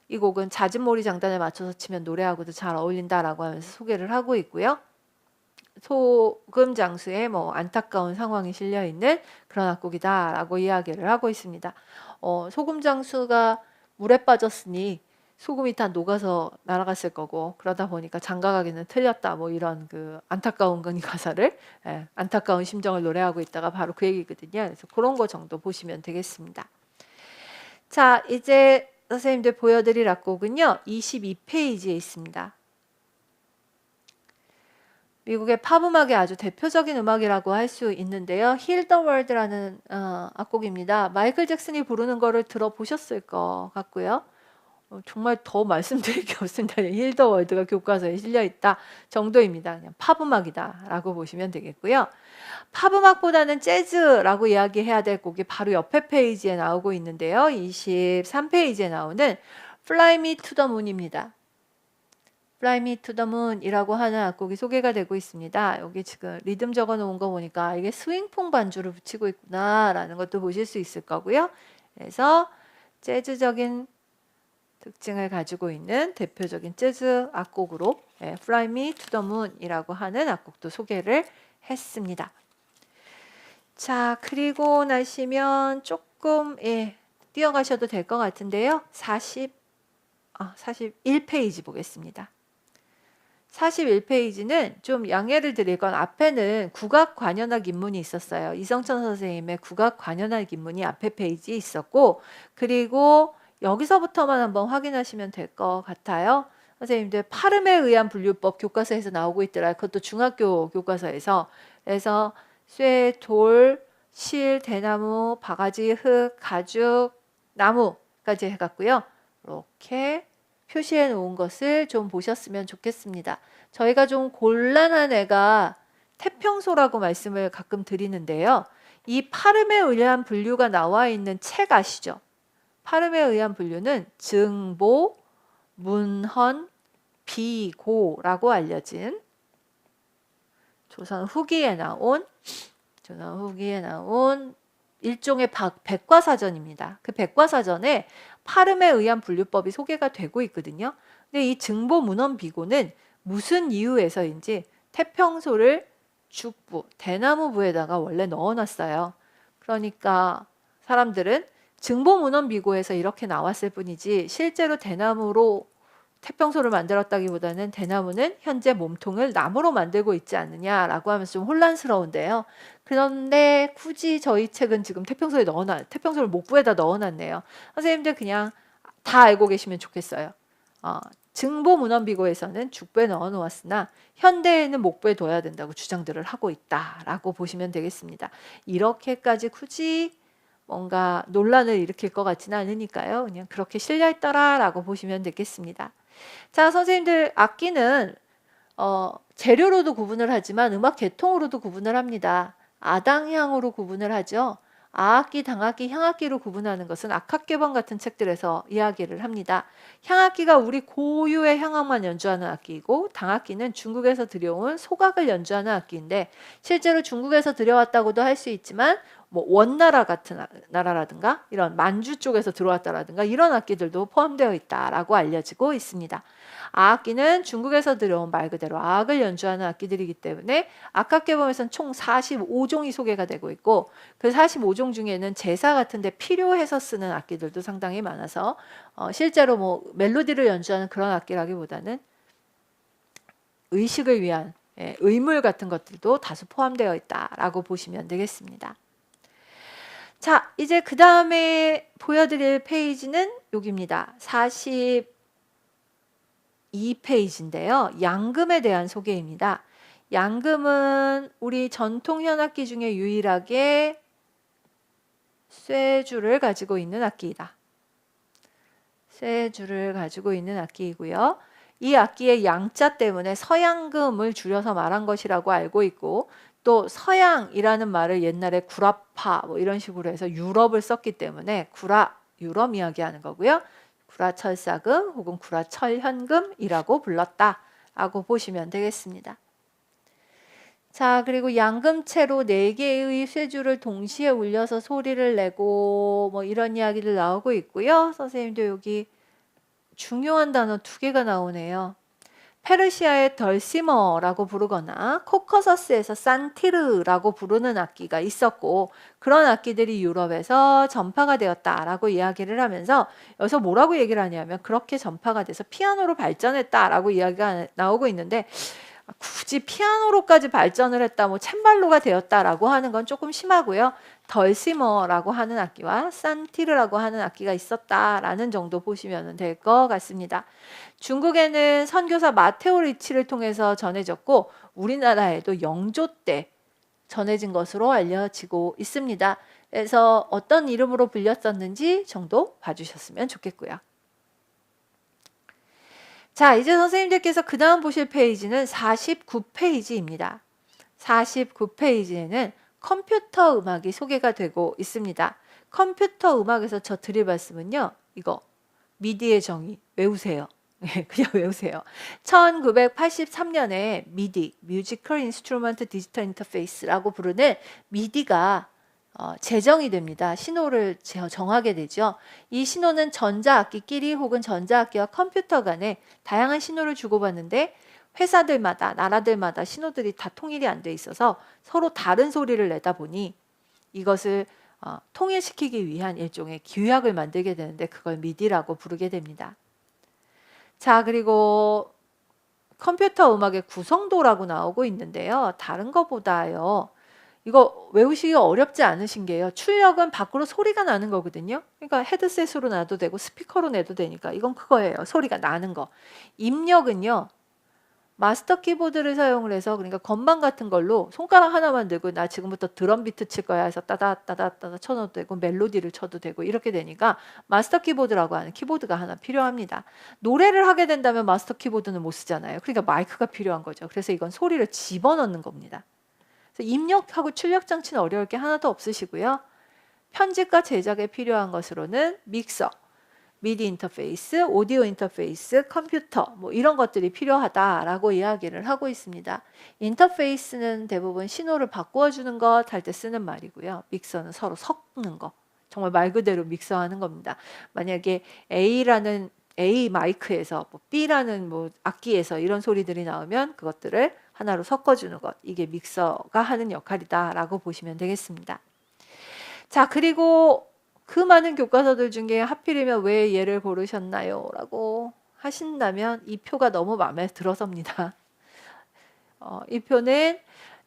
이 곡은 잦은 모리 장단에 맞춰서 치면 노래하고도 잘 어울린다라고 하면서 소개를 하고 있고요. 소금장수의 뭐 안타까운 상황이 실려 있는 그런 악곡이다라고 이야기를 하고 있습니다. 소금장수가 물에 빠졌으니 소금이 다 녹아서 날아갔을 거고 그러다 보니까 장가가기는 틀렸다 뭐 이런 그 안타까운 가사를 안타까운 심정을 노래하고 있다가 바로 그 얘기거든요. 그래서 그런 거 정도 보시면 되겠습니다. 자, 이제 선생님들 보여드릴 악곡은요 22페이지에 있습니다. 미국의 팝 음악의 아주 대표적인 음악이라고 할 수 있는데요. Heal the World라는 악곡입니다. 마이클 잭슨이 부르는 거를 들어보셨을 것 같고요. 정말 더 말씀드릴 게 없습니다. Heal the World가 교과서에 실려있다 정도입니다. 그냥 팝 음악이다 라고 보시면 되겠고요. 팝 음악보다는 재즈라고 이야기해야 될 곡이 바로 옆에 페이지에 나오고 있는데요. 23페이지에 나오는 Fly Me to the Moon입니다. Fly Me to the Moon이라고 하는 악곡이 소개가 되고 있습니다. 여기 지금 리듬 적어 놓은 거 보니까 이게 스윙풍 반주를 붙이고 있구나 라는 것도 보실 수 있을 거고요. 그래서 재즈적인 특징을 가지고 있는 대표적인 재즈 악곡으로 Fly Me to the Moon이라고 하는 악곡도 소개를 했습니다. 자, 그리고 나시면 조금 뛰어가셔도 될 것 같은데요. 41페이지 보겠습니다. 41페이지는 좀 양해를 드릴 건 앞에는 국악 관현악 인문이 있었어요. 이성천 선생님의 국악 관현악 인문이 앞에 페이지에 있었고 그리고 여기서부터만 한번 확인하시면 될 것 같아요. 선생님들 파름에 의한 분류법 교과서에서 나오고 있더라. 그것도 중학교 교과서에서. 그래서 쇠, 돌, 실, 대나무, 바가지, 흙, 가죽, 나무까지 해갖고요. 이렇게 표시해 놓은 것을 좀 보셨으면 좋겠습니다. 저희가 좀 곤란한 애가 태평소라고 말씀을 가끔 드리는데요. 이 파름에 의한 분류가 나와 있는 책 아시죠? 파름에 의한 분류는 증보, 문헌, 비고라고 알려진 조선 후기에 나온 일종의 백과사전입니다. 그 백과사전에 파름에 의한 분류법이 소개가 되고 있거든요. 근데 이 증보, 문헌, 비고는 무슨 이유에서인지 태평소를 죽부, 대나무부에다가 원래 넣어놨어요. 그러니까 사람들은 증보문헌비고에서 이렇게 나왔을 뿐이지 실제로 대나무로 태평소를 만들었다기보다는 대나무는 현재 몸통을 나무로 만들고 있지 않느냐라고 하면서 좀 혼란스러운데요. 그런데 굳이 저희 책은 지금 태평소를 목부에다 넣어놨네요. 선생님들 그냥 다 알고 계시면 좋겠어요. 증보문헌비고에서는 죽부에 넣어 놓았으나 현대에는 목부에 둬야 된다고 주장들을 하고 있다라고 보시면 되겠습니다. 이렇게까지 굳이 뭔가 논란을 일으킬 것 같지는 않으니까요. 그냥 그렇게 실려있더라라고 보시면 되겠습니다. 자, 선생님들 악기는 재료로도 구분을 하지만 음악 계통으로도 구분을 합니다. 아당향으로 구분을 하죠. 아악기, 당악기, 향악기로 구분하는 것은 악학개번 같은 책들에서 이야기를 합니다. 향악기가 우리 고유의 향악만 연주하는 악기이고 당악기는 중국에서 들여온 소각을 연주하는 악기인데 실제로 중국에서 들여왔다고도 할 수 있지만 뭐 원나라 같은 나라라든가 이런 만주 쪽에서 들어왔다라든가 이런 악기들도 포함되어 있다라고 알려지고 있습니다. 아악기는 중국에서 들어온 말 그대로 아악을 연주하는 악기들이기 때문에 악학개범에서는 총 45종이 소개가 되고 있고 그 45종 중에는 제사 같은 데 필요해서 쓰는 악기들도 상당히 많아서 실제로 뭐 멜로디를 연주하는 그런 악기라기보다는 의식을 위한 의물 같은 것들도 다수 포함되어 있다라고 보시면 되겠습니다. 자, 이제 그 다음에 보여드릴 페이지는 여기입니다. 42페이지인데요. 양금에 대한 소개입니다. 양금은 우리 전통 현악기 중에 유일하게 쇠줄을 가지고 있는 악기이다. 쇠줄을 가지고 있는 악기이고요. 이 악기의 양자 때문에 서양금을 줄여서 말한 것이라고 알고 있고 또 서양이라는 말을 옛날에 구라파 뭐 이런 식으로 해서 유럽을 썼기 때문에 구라 유럽 이야기하는 거고요. 구라철사금 혹은 구라철현금이라고 불렀다라고 보시면 되겠습니다. 자, 그리고 양금체로 4개의 쇠줄을 동시에 울려서 소리를 내고 뭐 이런 이야기들 나오고 있고요. 선생님도 여기 중요한 단어 2개가 나오네요. 페르시아의 덜시머라고 부르거나 코커서스에서 산티르라고 부르는 악기가 있었고 그런 악기들이 유럽에서 전파가 되었다라고 이야기를 하면서 여기서 뭐라고 얘기를 하냐면 그렇게 전파가 돼서 피아노로 발전했다라고 이야기가 나오고 있는데 굳이 피아노로까지 발전을 했다, 뭐 챔발로가 되었다라고 하는 건 조금 심하고요. 덜시머라고 하는 악기와 산티르라고 하는 악기가 있었다라는 정도 보시면 될 것 같습니다. 중국에는 선교사 마테오 리치를 통해서 전해졌고 우리나라에도 영조 때 전해진 것으로 알려지고 있습니다. 그래서 어떤 이름으로 불렸었는지 정도 봐주셨으면 좋겠고요. 자, 이제 선생님들께서 그 다음 보실 페이지는 49페이지입니다. 49페이지에는 컴퓨터 음악이 소개가 되고 있습니다. 컴퓨터 음악에서 저 드릴 말씀은요. 이거 미디의 정의 외우세요. 그냥 외우세요. 1983년에 미디, 뮤지컬 인스트루먼트 디지털 인터페이스라고 부르는 미디가 제정이 됩니다. 신호를 정하게 되죠. 이 신호는 전자악기끼리 혹은 전자악기와 컴퓨터 간에 다양한 신호를 주고받는데 회사들마다 나라들마다 신호들이 다 통일이 안 돼 있어서 서로 다른 소리를 내다 보니 이것을 통일시키기 위한 일종의 규약을 만들게 되는데 그걸 미디라고 부르게 됩니다. 자, 그리고 컴퓨터 음악의 구성도라고 나오고 있는데요. 다른 것보다요. 이거 외우시기가 어렵지 않으신 게요. 출력은 밖으로 소리가 나는 거거든요. 그러니까 헤드셋으로 놔도 되고 스피커로 내도 되니까 이건 그거예요. 소리가 나는 거. 입력은요. 마스터 키보드를 사용을 해서 그러니까 건반 같은 걸로 손가락 하나만 들고 나 지금부터 드럼 비트 칠 거야 해서 따다따다따다 쳐도 되고 멜로디를 쳐도 되고 이렇게 되니까 마스터 키보드라고 하는 키보드가 하나 필요합니다. 노래를 하게 된다면 마스터 키보드는 못 쓰잖아요. 그러니까 마이크가 필요한 거죠. 그래서 이건 소리를 집어넣는 겁니다. 그래서 입력하고 출력 장치는 어려울 게 하나도 없으시고요. 편집과 제작에 필요한 것으로는 믹서, 미디 인터페이스, 오디오 인터페이스, 컴퓨터 뭐 이런 것들이 필요하다라고 이야기를 하고 있습니다. 인터페이스는 대부분 신호를 바꾸어 주는 것 할 때 쓰는 말이고요. 믹서는 서로 섞는 거. 정말 말 그대로 믹서하는 겁니다. 만약에 A라는 A 마이크에서 뭐 B라는 뭐 악기에서 이런 소리들이 나오면 그것들을 하나로 섞어주는 것. 이게 믹서가 하는 역할이다라고 보시면 되겠습니다. 자, 그리고 그 많은 교과서들 중에 하필이면 왜 얘를 고르셨나요? 라고 하신다면 이 표가 너무 마음에 들어서입니다. 이 표는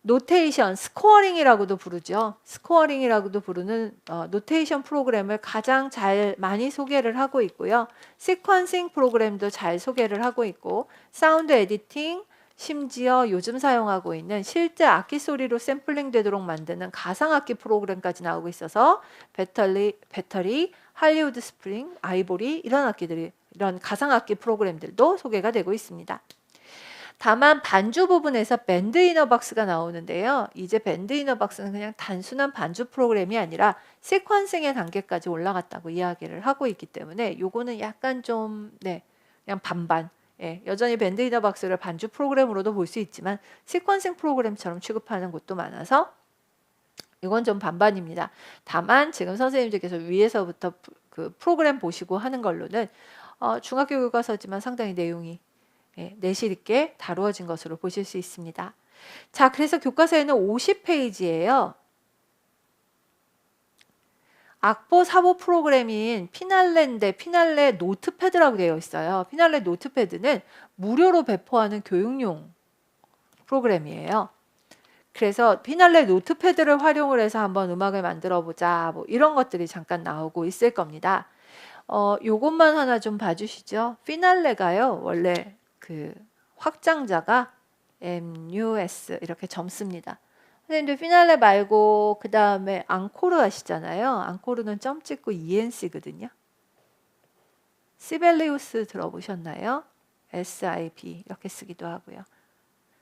노테이션, 스코어링이라고도 부르죠. 스코어링이라고도 부르는 노테이션 프로그램을 가장 잘 많이 소개를 하고 있고요. 시퀀싱 프로그램도 잘 소개를 하고 있고, 사운드 에디팅, 심지어 요즘 사용하고 있는 실제 악기 소리로 샘플링 되도록 만드는 가상악기 프로그램까지 나오고 있어서 배터리, 할리우드 스프링, 아이보리 이런 악기들이 이런 가상악기 프로그램들도 소개가 되고 있습니다. 다만 반주 부분에서 밴드 이너박스가 나오는데요. 이제 밴드 이너박스는 그냥 단순한 반주 프로그램이 아니라 시퀀싱의 단계까지 올라갔다고 이야기를 하고 있기 때문에 요거는 약간 좀 그냥 반반. 예, 여전히 밴드 이너박스를 반주 프로그램으로도 볼 수 있지만 시퀀싱 프로그램처럼 취급하는 곳도 많아서 이건 좀 반반입니다. 다만 지금 선생님들께서 위에서부터 그 프로그램 보시고 하는 걸로는 중학교 교과서지만 상당히 내용이 내실 있게 다루어진 것으로 보실 수 있습니다. 자, 그래서 교과서에는 50페이지예요. 악보 사보 프로그램인 피날레인데 피날레 노트패드라고 되어 있어요. 피날레 노트패드는 무료로 배포하는 교육용 프로그램이에요. 그래서 피날레 노트패드를 활용을 해서 한번 음악을 만들어 보자 뭐 이런 것들이 잠깐 나오고 있을 겁니다. 요것만 하나 좀 봐주시죠. 피날레가요 원래 그 확장자가 MUS 이렇게 점습니다. 선생님들 피날레 말고 그 다음에 앙코르 아시잖아요. 앙코르는 점 찍고 ENC거든요. 시벨리우스 들어보셨나요? SIB 이렇게 쓰기도 하고요.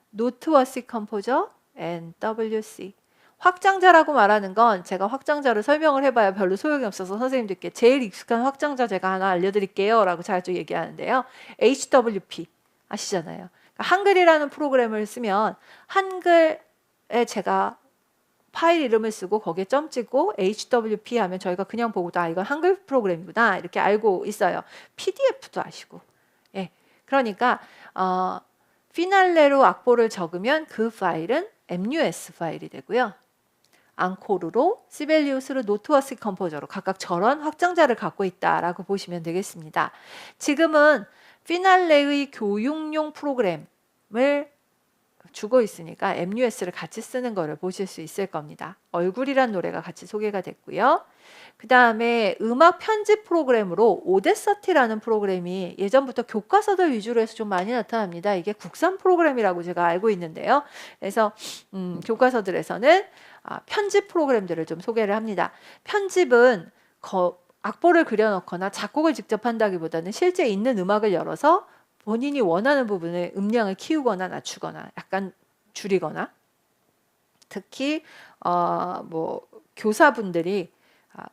노트워시 컴포저 NWC. 확장자라고 말하는 건 제가 확장자를 설명을 해봐야 별로 소용이 없어서 선생님들께 제일 익숙한 확장자 제가 하나 알려드릴게요 라고 자주 얘기하는데요. HWP 아시잖아요. 한글이라는 프로그램을 쓰면 한글에 제가 파일 이름을 쓰고 거기에 점 찍고 HWP 하면 저희가 그냥 보고 이건 한글 프로그램이구나 이렇게 알고 있어요. PDF도 아시고. 예, 그러니까 피날레로 악보를 적으면 그 파일은 MUS 파일이 되고요. 앙코르로, 시벨리우스로, 노트워시 컴포저로 각각 저런 확장자를 갖고 있다라고 보시면 되겠습니다. 지금은 피날레의 교육용 프로그램을 주고 있으니까 MUS를 같이 쓰는 거를 보실 수 있을 겁니다. 얼굴이란 노래가 같이 소개가 됐고요. 그 다음에 음악 편집 프로그램으로 오데서티라는 프로그램이 예전부터 교과서들 위주로 해서 좀 많이 나타납니다. 이게 국산 프로그램이라고 제가 알고 있는데요. 그래서 교과서들에서는 편집 프로그램들을 좀 소개를 합니다. 편집은 악보를 그려놓거나 작곡을 직접 한다기보다는 실제 있는 음악을 열어서 본인이 원하는 부분에 음량을 키우거나 낮추거나 약간 줄이거나 특히 뭐 교사분들이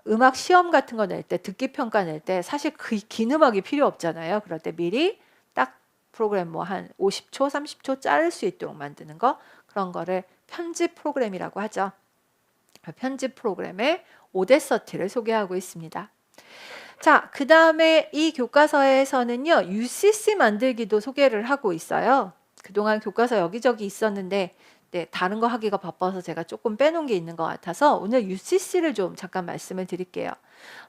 음악 시험 같은 거 낼 때 듣기 평가 낼 때 사실 그 긴 음악이 필요 없잖아요. 그럴 때 미리 딱 프로그램 뭐 한 50초, 30초 자를 수 있도록 만드는 거 그런 거를 편집 프로그램이라고 하죠. 편집 프로그램의 오데서티를 소개하고 있습니다. 자, 그 다음에 이 교과서에서는요, UCC 만들기도 소개를 하고 있어요. 그동안 교과서 여기저기 있었는데, 다른 거 하기가 바빠서 제가 조금 빼놓은 게 있는 것 같아서 오늘 UCC를 좀 잠깐 말씀을 드릴게요.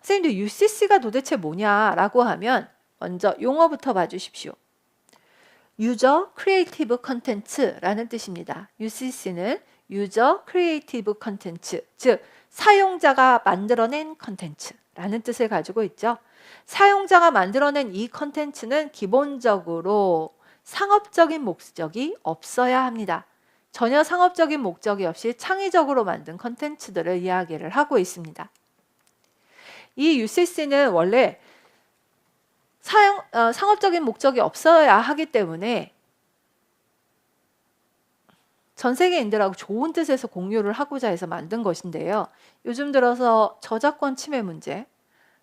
선생님들 UCC가 도대체 뭐냐라고 하면 먼저 용어부터 봐주십시오. User Creative Content라는 뜻입니다. UCC는 User Creative Content, 즉 사용자가 만들어낸 컨텐츠라는 뜻을 가지고 있죠. 사용자가 만들어낸 이 컨텐츠는 기본적으로 상업적인 목적이 없어야 합니다. 전혀 상업적인 목적이 없이 창의적으로 만든 컨텐츠들을 이야기를 하고 있습니다. 이 UCC는 원래 상업적인 목적이 없어야 하기 때문에 전 세계인들하고 좋은 뜻에서 공유를 하고자 해서 만든 것인데요. 요즘 들어서 저작권 침해 문제,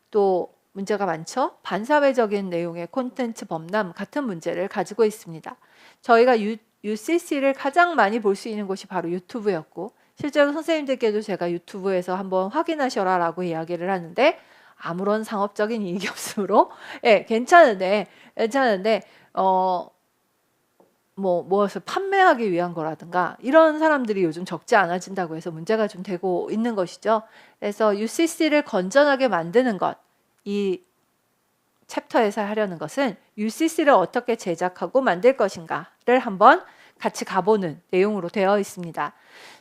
또 문제가 많죠. 반사회적인 내용의 콘텐츠 범람 같은 문제를 가지고 있습니다. 저희가 UCC를 가장 많이 볼 수 있는 곳이 바로 유튜브였고 실제로 선생님들께도 제가 유튜브에서 한번 확인하셔라 라고 이야기를 하는데 아무런 상업적인 이익이 없으므로 예, 괜찮은데 무엇을 판매하기 위한 거라든가 이런 사람들이 요즘 적지 않아진다고 해서 문제가 좀 되고 있는 것이죠. 그래서 UCC를 건전하게 만드는 것, 이 챕터에서 하려는 것은 UCC를 어떻게 제작하고 만들 것인가를 한번 같이 가보는 내용으로 되어 있습니다.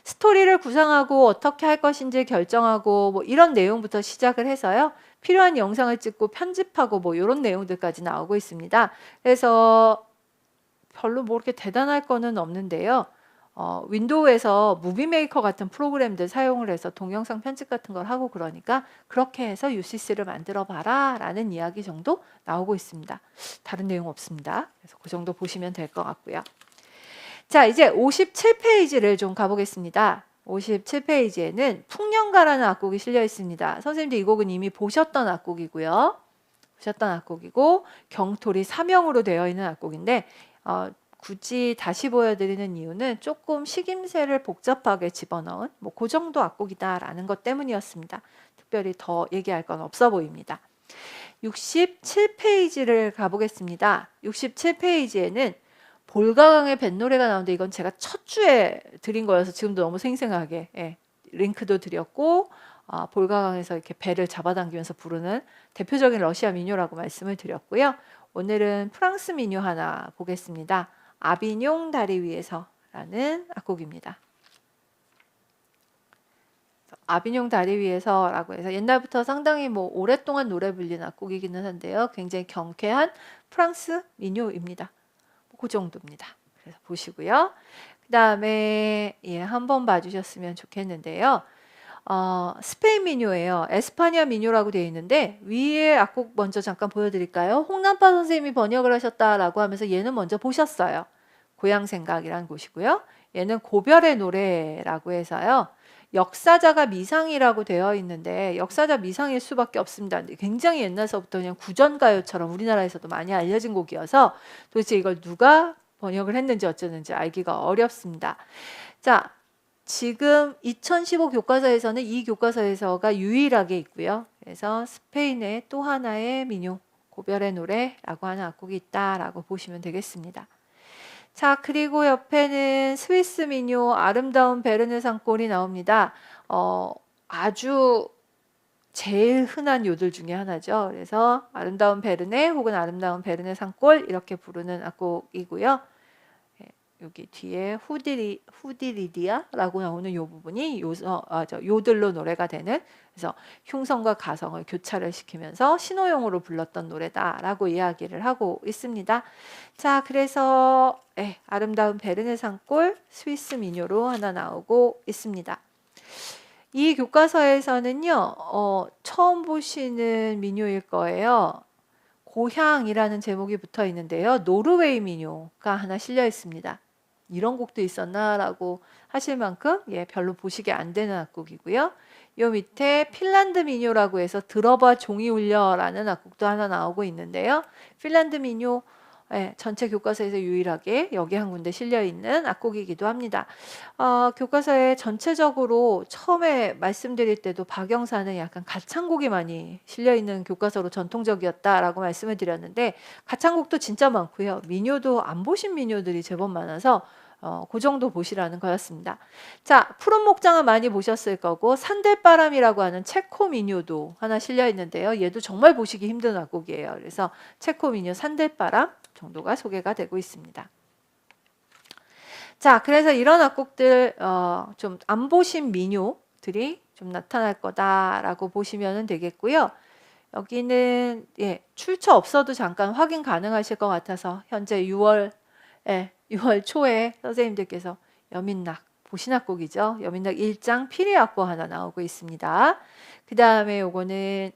스토리를 구상하고 어떻게 할 것인지 결정하고 뭐 이런 내용부터 시작을 해서요. 필요한 영상을 찍고 편집하고 뭐 이런 내용들까지 나오고 있습니다. 그래서 별로 뭐 이렇게 대단할 거는 없는데요. 윈도우에서 무비메이커 같은 프로그램들 사용을 해서 동영상 편집 같은 걸 하고 그러니까 그렇게 해서 UCC를 만들어 봐라 라는 이야기 정도 나오고 있습니다. 다른 내용 없습니다. 그래서 그 정도 보시면 될 것 같고요. 자, 이제 57페이지를 좀 가보겠습니다. 57페이지에는 풍년가라는 악곡이 실려 있습니다. 선생님들 이 곡은 이미 보셨던 악곡이고요. 보셨던 악곡이고 경토리 3형으로 되어 있는 악곡인데 굳이 다시 보여드리는 이유는 조금 식임새를 복잡하게 집어넣은 뭐 그 정도 악곡이다라는 것 때문이었습니다. 특별히 더 얘기할 건 없어 보입니다. 67페이지를 가보겠습니다. 67페이지에는 볼가강의 뱃노래가 나오는데 이건 제가 첫 주에 드린 거여서 지금도 너무 생생하게 링크도 드렸고 볼가강에서 이렇게 배를 잡아당기면서 부르는 대표적인 러시아 민요라고 말씀을 드렸고요. 오늘은 프랑스 민요 하나 보겠습니다. 아비뇽 다리 위에서라는 악곡입니다. 아비뇽 다리 위에서라고 해서 옛날부터 상당히 뭐 오랫동안 노래 불린 악곡이기는 한데요. 굉장히 경쾌한 프랑스 민요입니다. 그 정도입니다. 그래서 보시고요. 그 다음에 한번 봐주셨으면 좋겠는데요. 스페인 민요예요. 에스파냐 민요라고 되어 있는데 위에 악곡 먼저 잠깐 보여드릴까요? 홍남파 선생님이 번역을 하셨다라고 하면서 얘는 먼저 보셨어요. 고향생각이라는 곳이고요. 얘는 고별의 노래라고 해서요. 역사자가 미상이라고 되어 있는데 역사자 미상일 수밖에 없습니다. 굉장히 옛날서부터 그냥 구전가요처럼 우리나라에서도 많이 알려진 곡이어서 도대체 이걸 누가 번역을 했는지 어쩌는지 알기가 어렵습니다. 자, 지금 2015 교과서에서는 이 교과서에서가 유일하게 있고요. 그래서 스페인의 또 하나의 민요, 고별의 노래라고 하는 악곡이 있다라고 보시면 되겠습니다. 자, 그리고 옆에는 스위스 민요 아름다운 베르네 산골이 나옵니다. 아주 제일 흔한 요들 중에 하나죠. 그래서 아름다운 베르네 혹은 아름다운 베르네 산골 이렇게 부르는 악곡이고요. 여기 뒤에 후디리디아라고 나오는 이 부분이 요들로 노래가 되는, 그래서 흉성과 가성을 교차를 시키면서 신호용으로 불렀던 노래다라고 이야기를 하고 있습니다. 자, 그래서 아름다운 베르네 산골 스위스 민요로 하나 나오고 있습니다. 이 교과서에서는요, 처음 보시는 민요일 거예요. 고향이라는 제목이 붙어 있는데요. 노르웨이 민요가 하나 실려 있습니다. 이런 곡도 있었나라고 하실 만큼 별로 보시기 안 되는 악곡이고요. 요 밑에 핀란드 민요라고 해서 들어봐 종이 울려라는 악곡도 하나 나오고 있는데요. 핀란드 민요 전체 교과서에서 유일하게 여기 한 군데 실려 있는 악곡이기도 합니다. 교과서에 전체적으로 처음에 말씀드릴 때도 박영사는 약간 가창곡이 많이 실려 있는 교과서로 전통적이었다라고 말씀을 드렸는데 가창곡도 진짜 많고요. 민요도 안 보신 민요들이 제법 많아서 그 정도 보시라는 거였습니다. 자, 푸른 목장은 많이 보셨을 거고 산들바람이라고 하는 체코 민요도 하나 실려 있는데요. 얘도 정말 보시기 힘든 악곡이에요. 그래서 체코 민요 산들바람 정도가 소개가 되고 있습니다. 자, 그래서 이런 악곡들 좀 안 보신 민요들이 좀 나타날 거다라고 보시면 되겠고요. 여기는 출처 없어도 잠깐 확인 가능하실 것 같아서 현재 6월 초에 선생님들께서 여민락 보신악곡이죠. 여민락 1장 피리악보 하나 나오고 있습니다. 그 다음에 요거는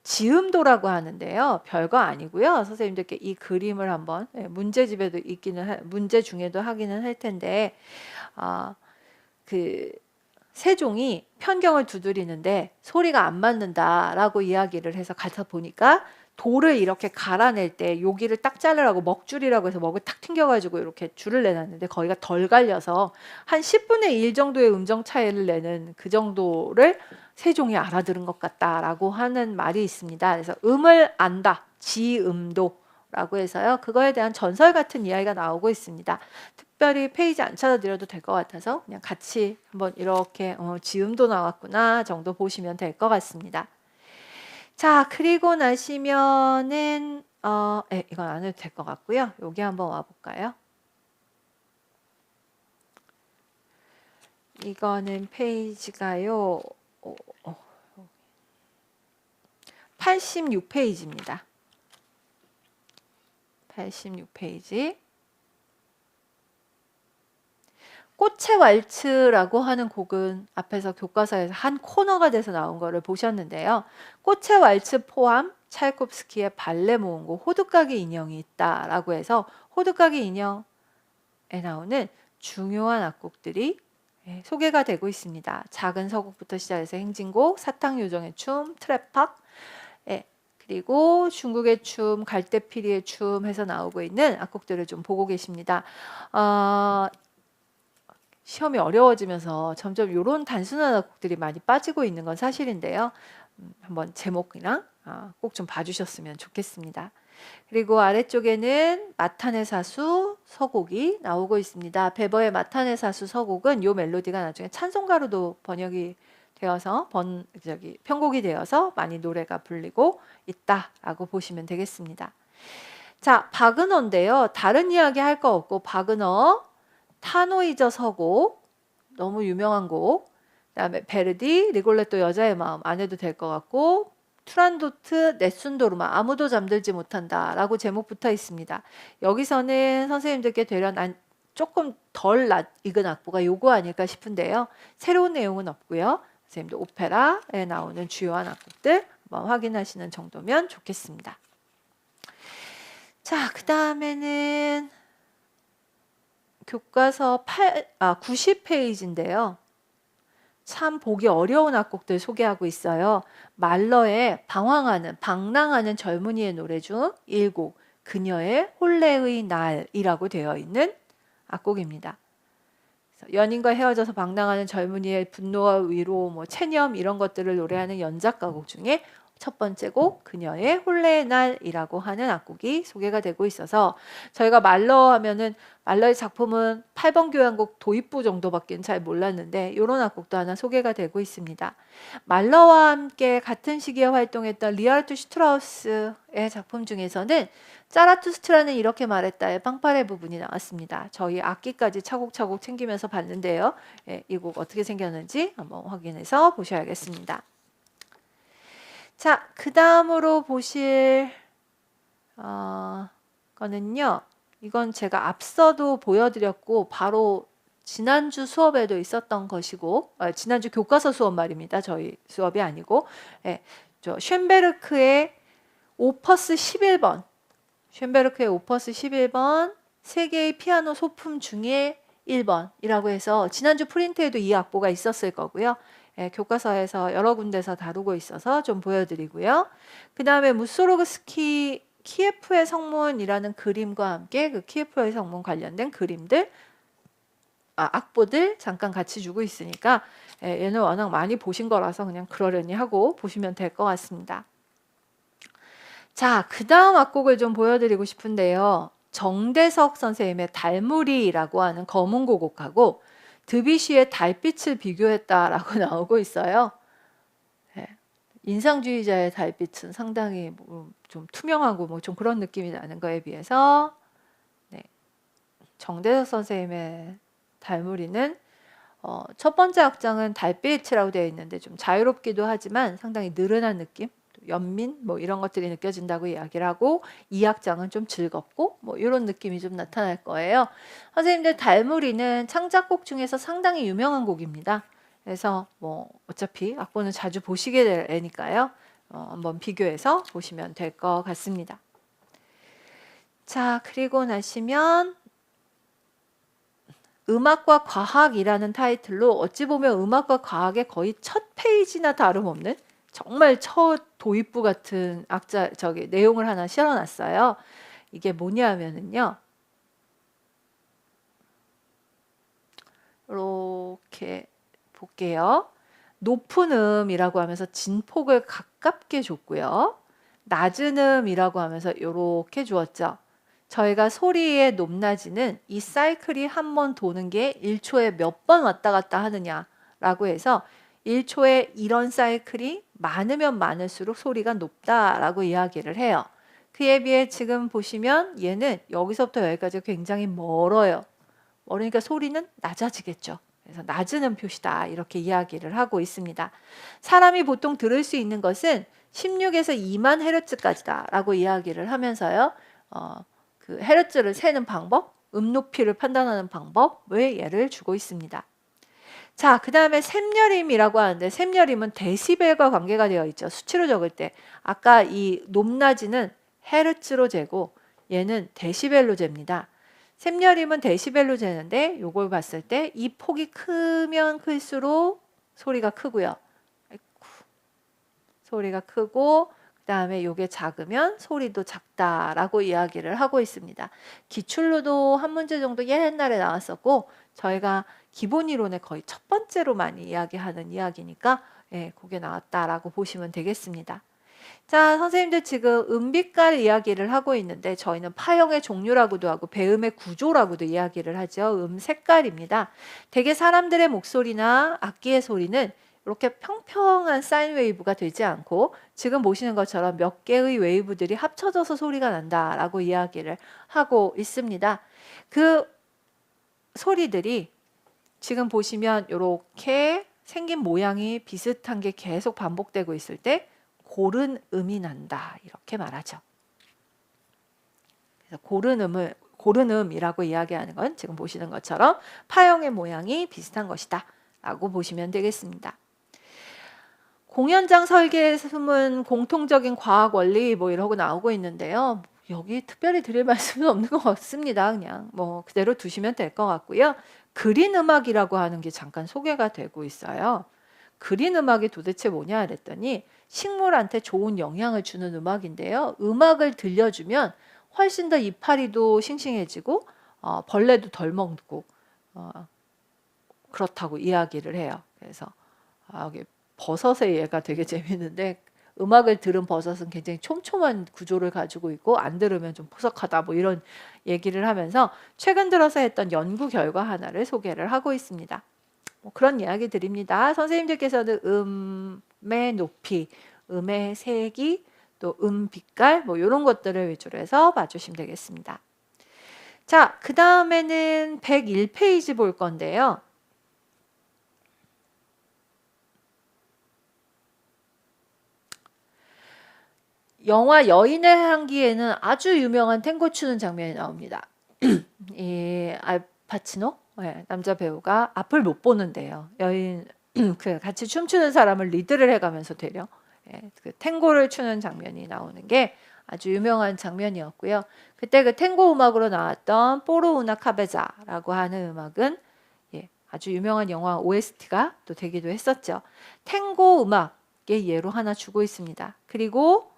지음도라고 하는데요. 별거 아니고요. 선생님들께 이 그림을 한번 문제집에도 문제 중에도 하기는 할 텐데 그 세종이 편경을 두드리는데 소리가 안 맞는다라고 이야기를 해서 가서 보니까 돌을 이렇게 갈아낼 때 여기를 딱 자르라고 먹줄이라고 해서 먹을 탁 튕겨가지고 이렇게 줄을 내놨는데 거기가 덜 갈려서 한 10분의 1 정도의 음정 차이를 내는 그 정도를 세종이 알아들은 것 같다라고 하는 말이 있습니다. 그래서 음을 안다, 지음도라고 해서요. 그거에 대한 전설 같은 이야기가 나오고 있습니다. 특별히 페이지 안 찾아드려도 될 것 같아서 그냥 같이 한번 이렇게 지음도 나왔구나 정도 보시면 될 것 같습니다. 자, 그리고 나시면은 이건 안 해도 될 것 같고요. 여기 한번 와볼까요? 이거는 페이지가요. 86페이지입니다. 86페이지. 꽃의 왈츠라고 하는 곡은 앞에서 교과서에서 한 코너가 돼서 나온 거를 보셨는데요. 꽃의 왈츠 포함 차이콥스키의 발레 모음곡 호두까기 인형이 있다라고 해서 호두까기 인형에 나오는 중요한 악곡들이 소개가 되고 있습니다. 작은 서곡부터 시작해서 행진곡, 사탕요정의 춤, 트랩팍, 그리고 중국의 춤, 갈대피리의 춤 해서 나오고 있는 악곡들을 좀 보고 계십니다. 시험이 어려워지면서 점점 이런 단순한 악곡들이 많이 빠지고 있는 건 사실인데요. 한번 제목이랑 꼭 좀 봐주셨으면 좋겠습니다. 그리고 아래쪽에는 마탄의 사수 서곡이 나오고 있습니다. 베버의 마탄의 사수 서곡은 이 멜로디가 나중에 찬송가로도 번역이 되어서 편곡이 되어서 많이 노래가 불리고 있다라고 보시면 되겠습니다. 자, 바그너인데요. 다른 이야기 할 거 없고 바그너 타노이저 서곡 너무 유명한 곡, 그다음에 베르디 리골레토 여자의 마음 안 해도 될 것 같고 투란도트 네순도르마 아무도 잠들지 못한다 라고 제목 붙어 있습니다. 여기서는 선생님들께 되려 조금 덜 익은 악보가 요거 아닐까 싶은데요. 새로운 내용은 없고요. 선생님들 오페라에 나오는 주요한 악곡들 한번 확인하시는 정도면 좋겠습니다. 자, 그 다음에는 교과서 90페이지인데요. 참 보기 어려운 악곡들 소개하고 있어요. 말러의 방랑하는 젊은이의 노래 중 1곡 그녀의 혼례의 날이라고 되어 있는 악곡입니다. 연인과 헤어져서 방랑하는 젊은이의 분노와 위로, 체념 이런 것들을 노래하는 연작가곡 중에 첫 번째 곡 그녀의 혼례의 날이라고 하는 악곡이 소개가 되고 있어서 저희가 말러 하면은 말러의 작품은 8번 교향곡 도입부 정도밖에 잘 몰랐는데 이런 악곡도 하나 소개가 되고 있습니다. 말러와 함께 같은 시기에 활동했던 리하르트 슈트라우스의 작품 중에서는 짜라투스트라는 이렇게 말했다의 빵파레 부분이 나왔습니다. 저희 악기까지 차곡차곡 챙기면서 봤는데요. 이 곡 어떻게 생겼는지 한번 확인해서 보셔야겠습니다. 자, 그 다음으로 보실 거는요. 이건 제가 앞서도 보여드렸고 바로 지난주 수업에도 있었던 것이고 지난주 교과서 수업 말입니다. 저희 수업이 아니고 저 쇤베르크의 오퍼스 11번 쇤베르크의 오퍼스 11번 세계의 피아노 소품 중에 1번이라고 해서 지난주 프린트에도 이 악보가 있었을 거고요. 교과서에서 여러 군데서 다루고 있어서 좀 보여드리고요. 그 다음에 무소로그스키 키예프의 성문이라는 그림과 함께 그 키예프의 성문 관련된 그림들, 악보들 잠깐 같이 주고 있으니까 얘는 워낙 많이 보신 거라서 그냥 그러려니 하고 보시면 될 것 같습니다. 자, 그 다음 악곡을 좀 보여드리고 싶은데요. 정대석 선생님의 달무리라고 하는 검은고곡하고 드뷔시의 달빛을 비교했다라고 나오고 있어요. 인상주의자의 달빛은 상당히 좀 투명하고 좀 그런 느낌이 나는 거에 비해서 정대석 선생님의 달무리는 첫 번째 악장은 달빛이라고 되어 있는데 좀 자유롭기도 하지만 상당히 느른한 느낌, 연민 이런 것들이 느껴진다고 이야기를 하고 이 악장은 좀 즐겁고 이런 느낌이 좀 나타날 거예요. 선생님들 달무리는 창작곡 중에서 상당히 유명한 곡입니다. 그래서 어차피 악보는 자주 보시게 되니까요. 한번 비교해서 보시면 될 것 같습니다. 자, 그리고 나시면 음악과 과학이라는 타이틀로 어찌 보면 음악과 과학의 거의 첫 페이지나 다름없는 정말 첫 도입부 같은 내용을 하나 실어놨어요. 이게 뭐냐면은요. 이렇게 볼게요. 높은 음이라고 하면서 진폭을 가깝게 줬고요. 낮은 음이라고 하면서 이렇게 주었죠. 저희가 소리의 높낮이는 이 사이클이 한 번 도는 게 1초에 몇 번 왔다 갔다 하느냐라고 해서 1초에 이런 사이클이 많으면 많을수록 소리가 높다라고 이야기를 해요. 그에 비해 지금 보시면 얘는 여기서부터 여기까지 굉장히 멀어요. 그러니까 소리는 낮아지겠죠. 그래서 낮은 음 표시다 이렇게 이야기를 하고 있습니다. 사람이 보통 들을 수 있는 것은 16에서 2만 헤르츠까지다 라고 이야기를 하면서요. 그 헤르츠를 세는 방법, 음 높이를 판단하는 방법의 예를 주고 있습니다. 자, 그 다음에 샘여림이라고 하는데 샘여림은 데시벨과 관계가 되어 있죠. 수치로 적을 때 아까 이 높낮이는 헤르츠로 재고 얘는 데시벨로 잽니다. 샘여림은 데시벨로 재는데 요걸 봤을 때 이 폭이 크면 클수록 소리가 크고요. 소리가 크고 그 다음에 요게 작으면 소리도 작다라고 이야기를 하고 있습니다. 기출로도 한 문제 정도 옛날에 나왔었고 저희가 기본 이론의 거의 첫 번째로 많이 이야기하는 이야기니까 그게 나왔다라고 보시면 되겠습니다. 자, 선생님들 지금 음빛깔 이야기를 하고 있는데 저희는 파형의 종류라고도 하고 배음의 구조라고도 이야기를 하죠. 색깔입니다. 대개 사람들의 목소리나 악기의 소리는 이렇게 평평한 사인 웨이브가 되지 않고 지금 보시는 것처럼 몇 개의 웨이브들이 합쳐져서 소리가 난다라고 이야기를 하고 있습니다. 그 소리들이 지금 보시면 이렇게 생긴 모양이 비슷한 게 계속 반복되고 있을 때 고른 음이 난다 이렇게 말하죠. 그래서 고른 음이라고 이야기하는 건 지금 보시는 것처럼 파형의 모양이 비슷한 것이다 라고 보시면 되겠습니다. 공연장 설계에 숨은 공통적인 과학 원리 뭐 이러고 나오고 있는데요. 여기 특별히 드릴 말씀은 없는 것 같습니다. 그냥 뭐 그대로 두시면 될 것 같고요. 그린 음악이라고 하는 게 잠깐 소개가 되고 있어요. 그린 음악이 도대체 뭐냐 그랬더니 식물한테 좋은 영향을 주는 음악인데요. 음악을 들려주면 훨씬 더 이파리도 싱싱해지고 벌레도 덜 먹고 그렇다고 이야기를 해요. 그래서 여기 버섯의 예가 되게 재밌는데 음악을 들은 버섯은 굉장히 촘촘한 구조를 가지고 있고 안 들으면 좀 포석하다 뭐 이런 얘기를 하면서 최근 들어서 했던 연구 결과 하나를 소개를 하고 있습니다. 뭐 그런 이야기 드립니다. 선생님들께서는 음의 높이, 음의 색이, 또 빛깔 뭐 이런 것들을 위주로 해서 봐주시면 되겠습니다. 자, 그 다음에는 101페이지 볼 건데요. 영화 여인의 향기에는 아주 유명한 탱고 추는 장면이 나옵니다. 이 알파치노 남자 배우가 앞을 못 보는데요. 여인 같이 춤추는 사람을 리드를 해가면서 되려 그 탱고를 추는 장면이 나오는 게 아주 유명한 장면이었고요. 그때 그 탱고 음악으로 나왔던 포르 우나 카베자라고 하는 음악은 아주 유명한 영화 OST가 또 되기도 했었죠. 탱고 음악의 예로 하나 주고 있습니다. 그리고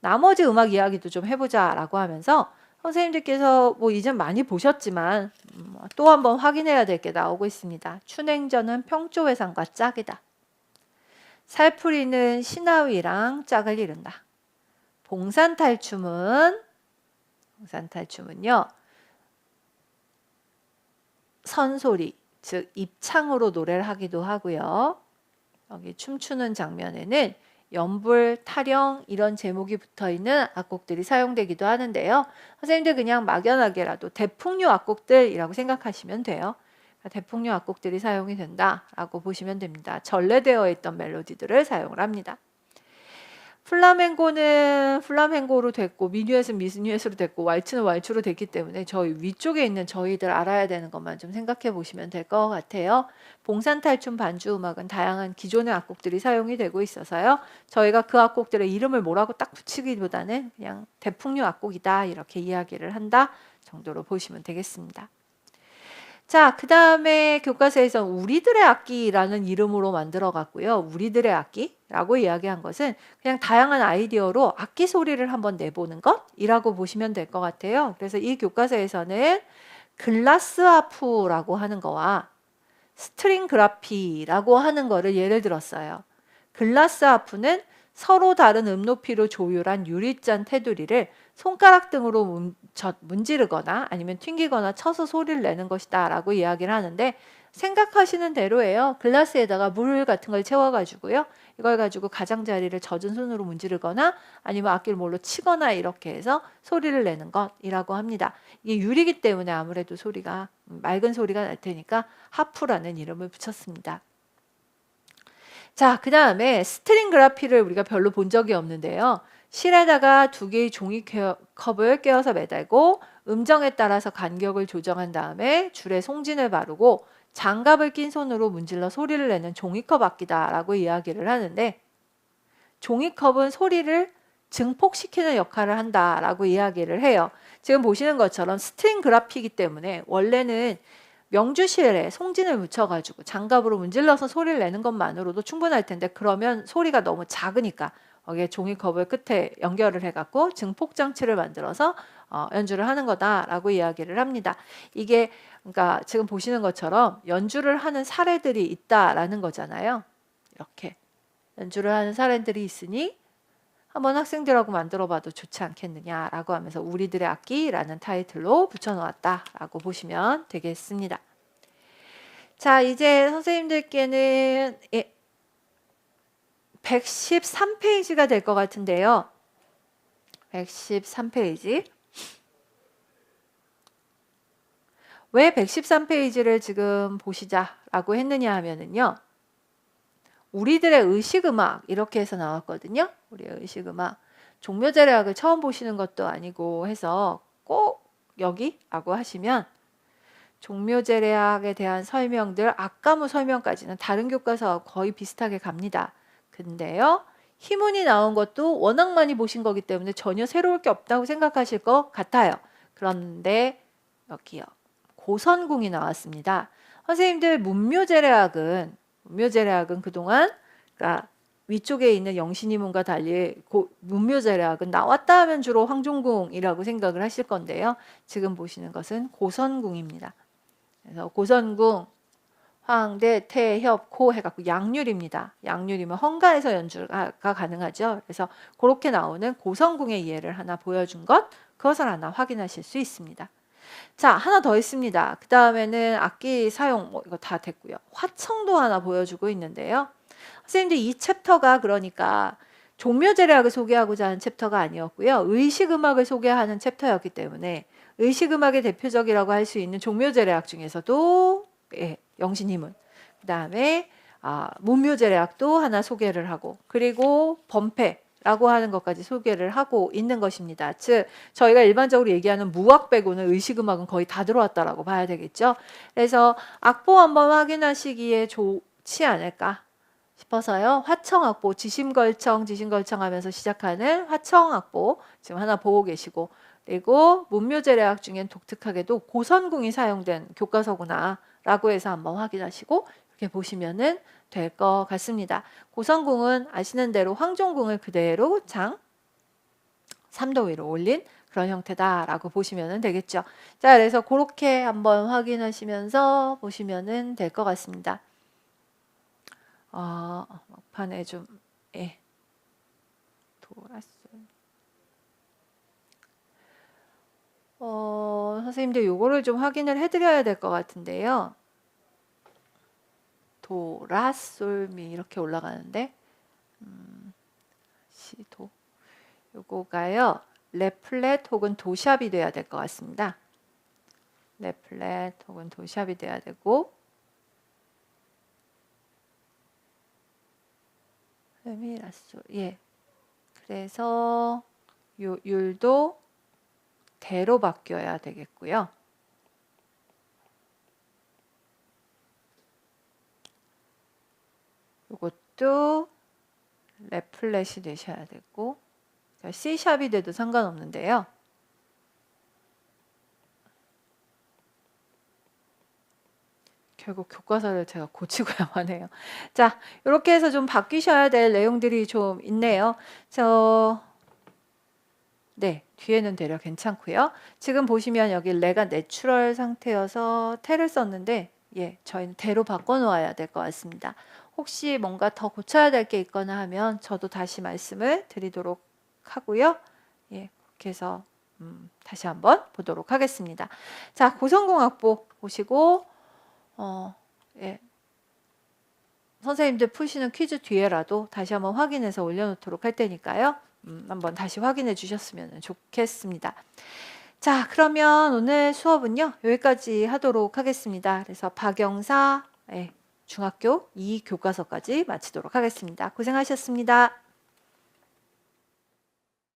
나머지 음악 이야기도 좀 해보자라고 하면서 선생님들께서 뭐 이전 많이 보셨지만 또 한번 확인해야 될 게 나오고 있습니다. 춘행전은 평조회상과 짝이다. 살풀이는 시나위랑 짝을 이룬다. 봉산탈춤은요 선소리 즉 입창으로 노래를 하기도 하고요. 여기 춤추는 장면에는 연불, 타령 이런 제목이 붙어있는 악곡들이 사용되기도 하는데요. 선생님들 그냥 막연하게라도 대풍류 악곡들이라고 생각하시면 돼요. 대풍류 악곡들이 사용이 된다라고 보시면 됩니다. 전래되어 있던 멜로디들을 사용을 합니다. 플라멩고는 플라멩고로 됐고 미뉴엣은 미뉴엣으로 됐고 왈츠는 왈츠로 됐기 때문에 저희 위쪽에 있는 저희들 알아야 되는 것만 좀 생각해 보시면 될 것 같아요. 봉산탈춤 반주 음악은 다양한 기존의 악곡들이 사용이 되고 있어서요. 저희가 그 악곡들의 이름을 뭐라고 딱 붙이기보다는 그냥 대풍류 악곡이다 이렇게 이야기를 한다 정도로 보시면 되겠습니다. 자, 그 다음에 교과서에서 우리들의 악기라는 이름으로 만들어 갔고요. 우리들의 악기라고 이야기한 것은 그냥 다양한 아이디어로 악기 소리를 한번 내보는 것이라고 보시면 될 것 같아요. 그래서 이 교과서에서는 글라스 하프라고 하는 거와 스트링 그라피라고 하는 거를 예를 들었어요. 글라스 하프는 서로 다른 높이로 조율한 유리잔 테두리를 손가락 등으로 문지르거나 아니면 튕기거나 쳐서 소리를 내는 것이다 라고 이야기를 하는데, 생각하시는 대로예요. 글라스에다가 물 같은 걸 채워가지고요. 이걸 가지고 가장자리를 젖은 손으로 문지르거나 아니면 악기를 뭘로 치거나 이렇게 해서 소리를 내는 것이라고 합니다. 이게 유리기 때문에 아무래도 소리가 맑은 소리가 날 테니까 하프라는 이름을 붙였습니다. 자, 그 다음에 스트링 그라피를 우리가 별로 본 적이 없는데요. 실에다가 두 개의 종이컵을 꿰어서 매달고 음정에 따라서 간격을 조정한 다음에 줄에 송진을 바르고 장갑을 낀 손으로 문질러 소리를 내는 종이컵 악기다라고 이야기를 하는데, 종이컵은 소리를 증폭시키는 역할을 한다라고 이야기를 해요. 지금 보시는 것처럼 스트링 그라피이기 때문에 원래는 명주실에 송진을 묻혀가지고 장갑으로 문질러서 소리를 내는 것만으로도 충분할 텐데, 그러면 소리가 너무 작으니까 거기에 종이컵을 끝에 연결을 해갖고 증폭장치를 만들어서 연주를 하는 거다라고 이야기를 합니다. 이게 그러니까 지금 보시는 것처럼 연주를 하는 사례들이 있다라는 거잖아요. 이렇게 연주를 하는 사례들이 있으니 한번 학생들하고 만들어봐도 좋지 않겠느냐라고 하면서 우리들의 악기라는 타이틀로 붙여놓았다라고 보시면 되겠습니다. 자, 이제 선생님들께는 113페이지가 될 것 같은데요. 113페이지. 왜 113페이지를 지금 보시자라고 했느냐 하면은요. 우리들의 의식음악 이렇게 해서 나왔거든요. 우리의 의식음악. 종묘제례악을 처음 보시는 것도 아니고 해서 꼭 여기라고 하시면 종묘제례악에 대한 설명들, 악가무 설명까지는 다른 교과서와 거의 비슷하게 갑니다. 근데요. 희문이 나온 것도 워낙 많이 보신 거기 때문에 전혀 새로울 게 없다고 생각하실 것 같아요. 그런데 여기요. 고선궁이 나왔습니다. 선생님들 문묘제례악은 그동안 그러니까 위쪽에 있는 영신이문과 달리 문묘제례악은 나왔다 하면 주로 황종궁이라고 생각을 하실 건데요. 지금 보시는 것은 고선궁입니다. 그래서 고선궁, 황대, 태, 협, 코 해갖고 양률입니다. 양률이면 헝가에서 연주가 가능하죠. 그래서 그렇게 나오는 고선궁의 예를 하나 보여준 것, 그것을 하나 확인하실 수 있습니다. 자, 하나 더 있습니다. 그 다음에는 악기 사용, 이거 다 됐고요. 화청도 하나 보여주고 있는데요. 선생님들 이 챕터가 그러니까 종묘제례악을 소개하고자 하는 챕터가 아니었고요. 의식음악을 소개하는 챕터였기 때문에 의식음악의 대표적이라고 할 수 있는 종묘제례악 중에서도 영신희문, 그 다음에 문묘제례악도 하나 소개를 하고, 그리고 범패라고 하는 것까지 소개를 하고 있는 것입니다. 즉 저희가 일반적으로 얘기하는 무악 빼고는 의식음악은 거의 다 들어왔다라고 봐야 되겠죠. 그래서 악보 한번 확인하시기에 좋지 않을까 싶어서요. 화청악보, 지심걸청 하면서 시작하는 화청악보 지금 하나 보고 계시고, 그리고 문묘제례악 중엔 독특하게도 고선궁이 사용된 교과서구나 라고 해서 한번 확인하시고 이렇게 보시면은 될 것 같습니다. 고선궁은 아시는 대로 황종궁을 그대로 장 3도 위로 올린 그런 형태다라고 보시면 되겠죠. 자, 그래서 그렇게 한번 확인하시면서 보시면 될 것 같습니다. 막판에 좀 돌았어요. 선생님들 요거를 좀 확인을 해드려야 될 것 같은데요. 도, 라, 솔, 미 이렇게 올라가는데 시도 요거가요. 레 플랫 혹은 도샵이 돼야 될 것 같습니다. 레 플랫 혹은 도샵이 돼야 되고, 미, 라, 솔. 예. 그래서 요 율도 대로 바뀌어야 되겠고요. 이것도 레 플랫이 되셔야 되고, C샵이 돼도 상관없는데요. 결국 교과서를 제가 고치고야만 해요. 자, 이렇게 해서 좀 바뀌셔야 될 내용들이 좀 있네요. 네, 뒤에는 되려 괜찮고요. 지금 보시면 여기 레가 내추럴 상태여서 태를 썼는데 예, 저희는 대로 바꿔놓아야 될 것 같습니다. 혹시 뭔가 더 고쳐야 될 게 있거나 하면 저도 다시 말씀을 드리도록 하고요. 예, 그렇게 해서 다시 한번 보도록 하겠습니다. 자, 고성공학부 보시고 예, 선생님들 푸시는 퀴즈 뒤에라도 다시 한번 확인해서 올려놓도록 할 테니까요. 한번 다시 확인해 주셨으면 좋겠습니다. 자, 그러면 오늘 수업은요, 여기까지 하도록 하겠습니다. 그래서 박영사 중학교 2 교과서까지 마치도록 하겠습니다. 고생하셨습니다.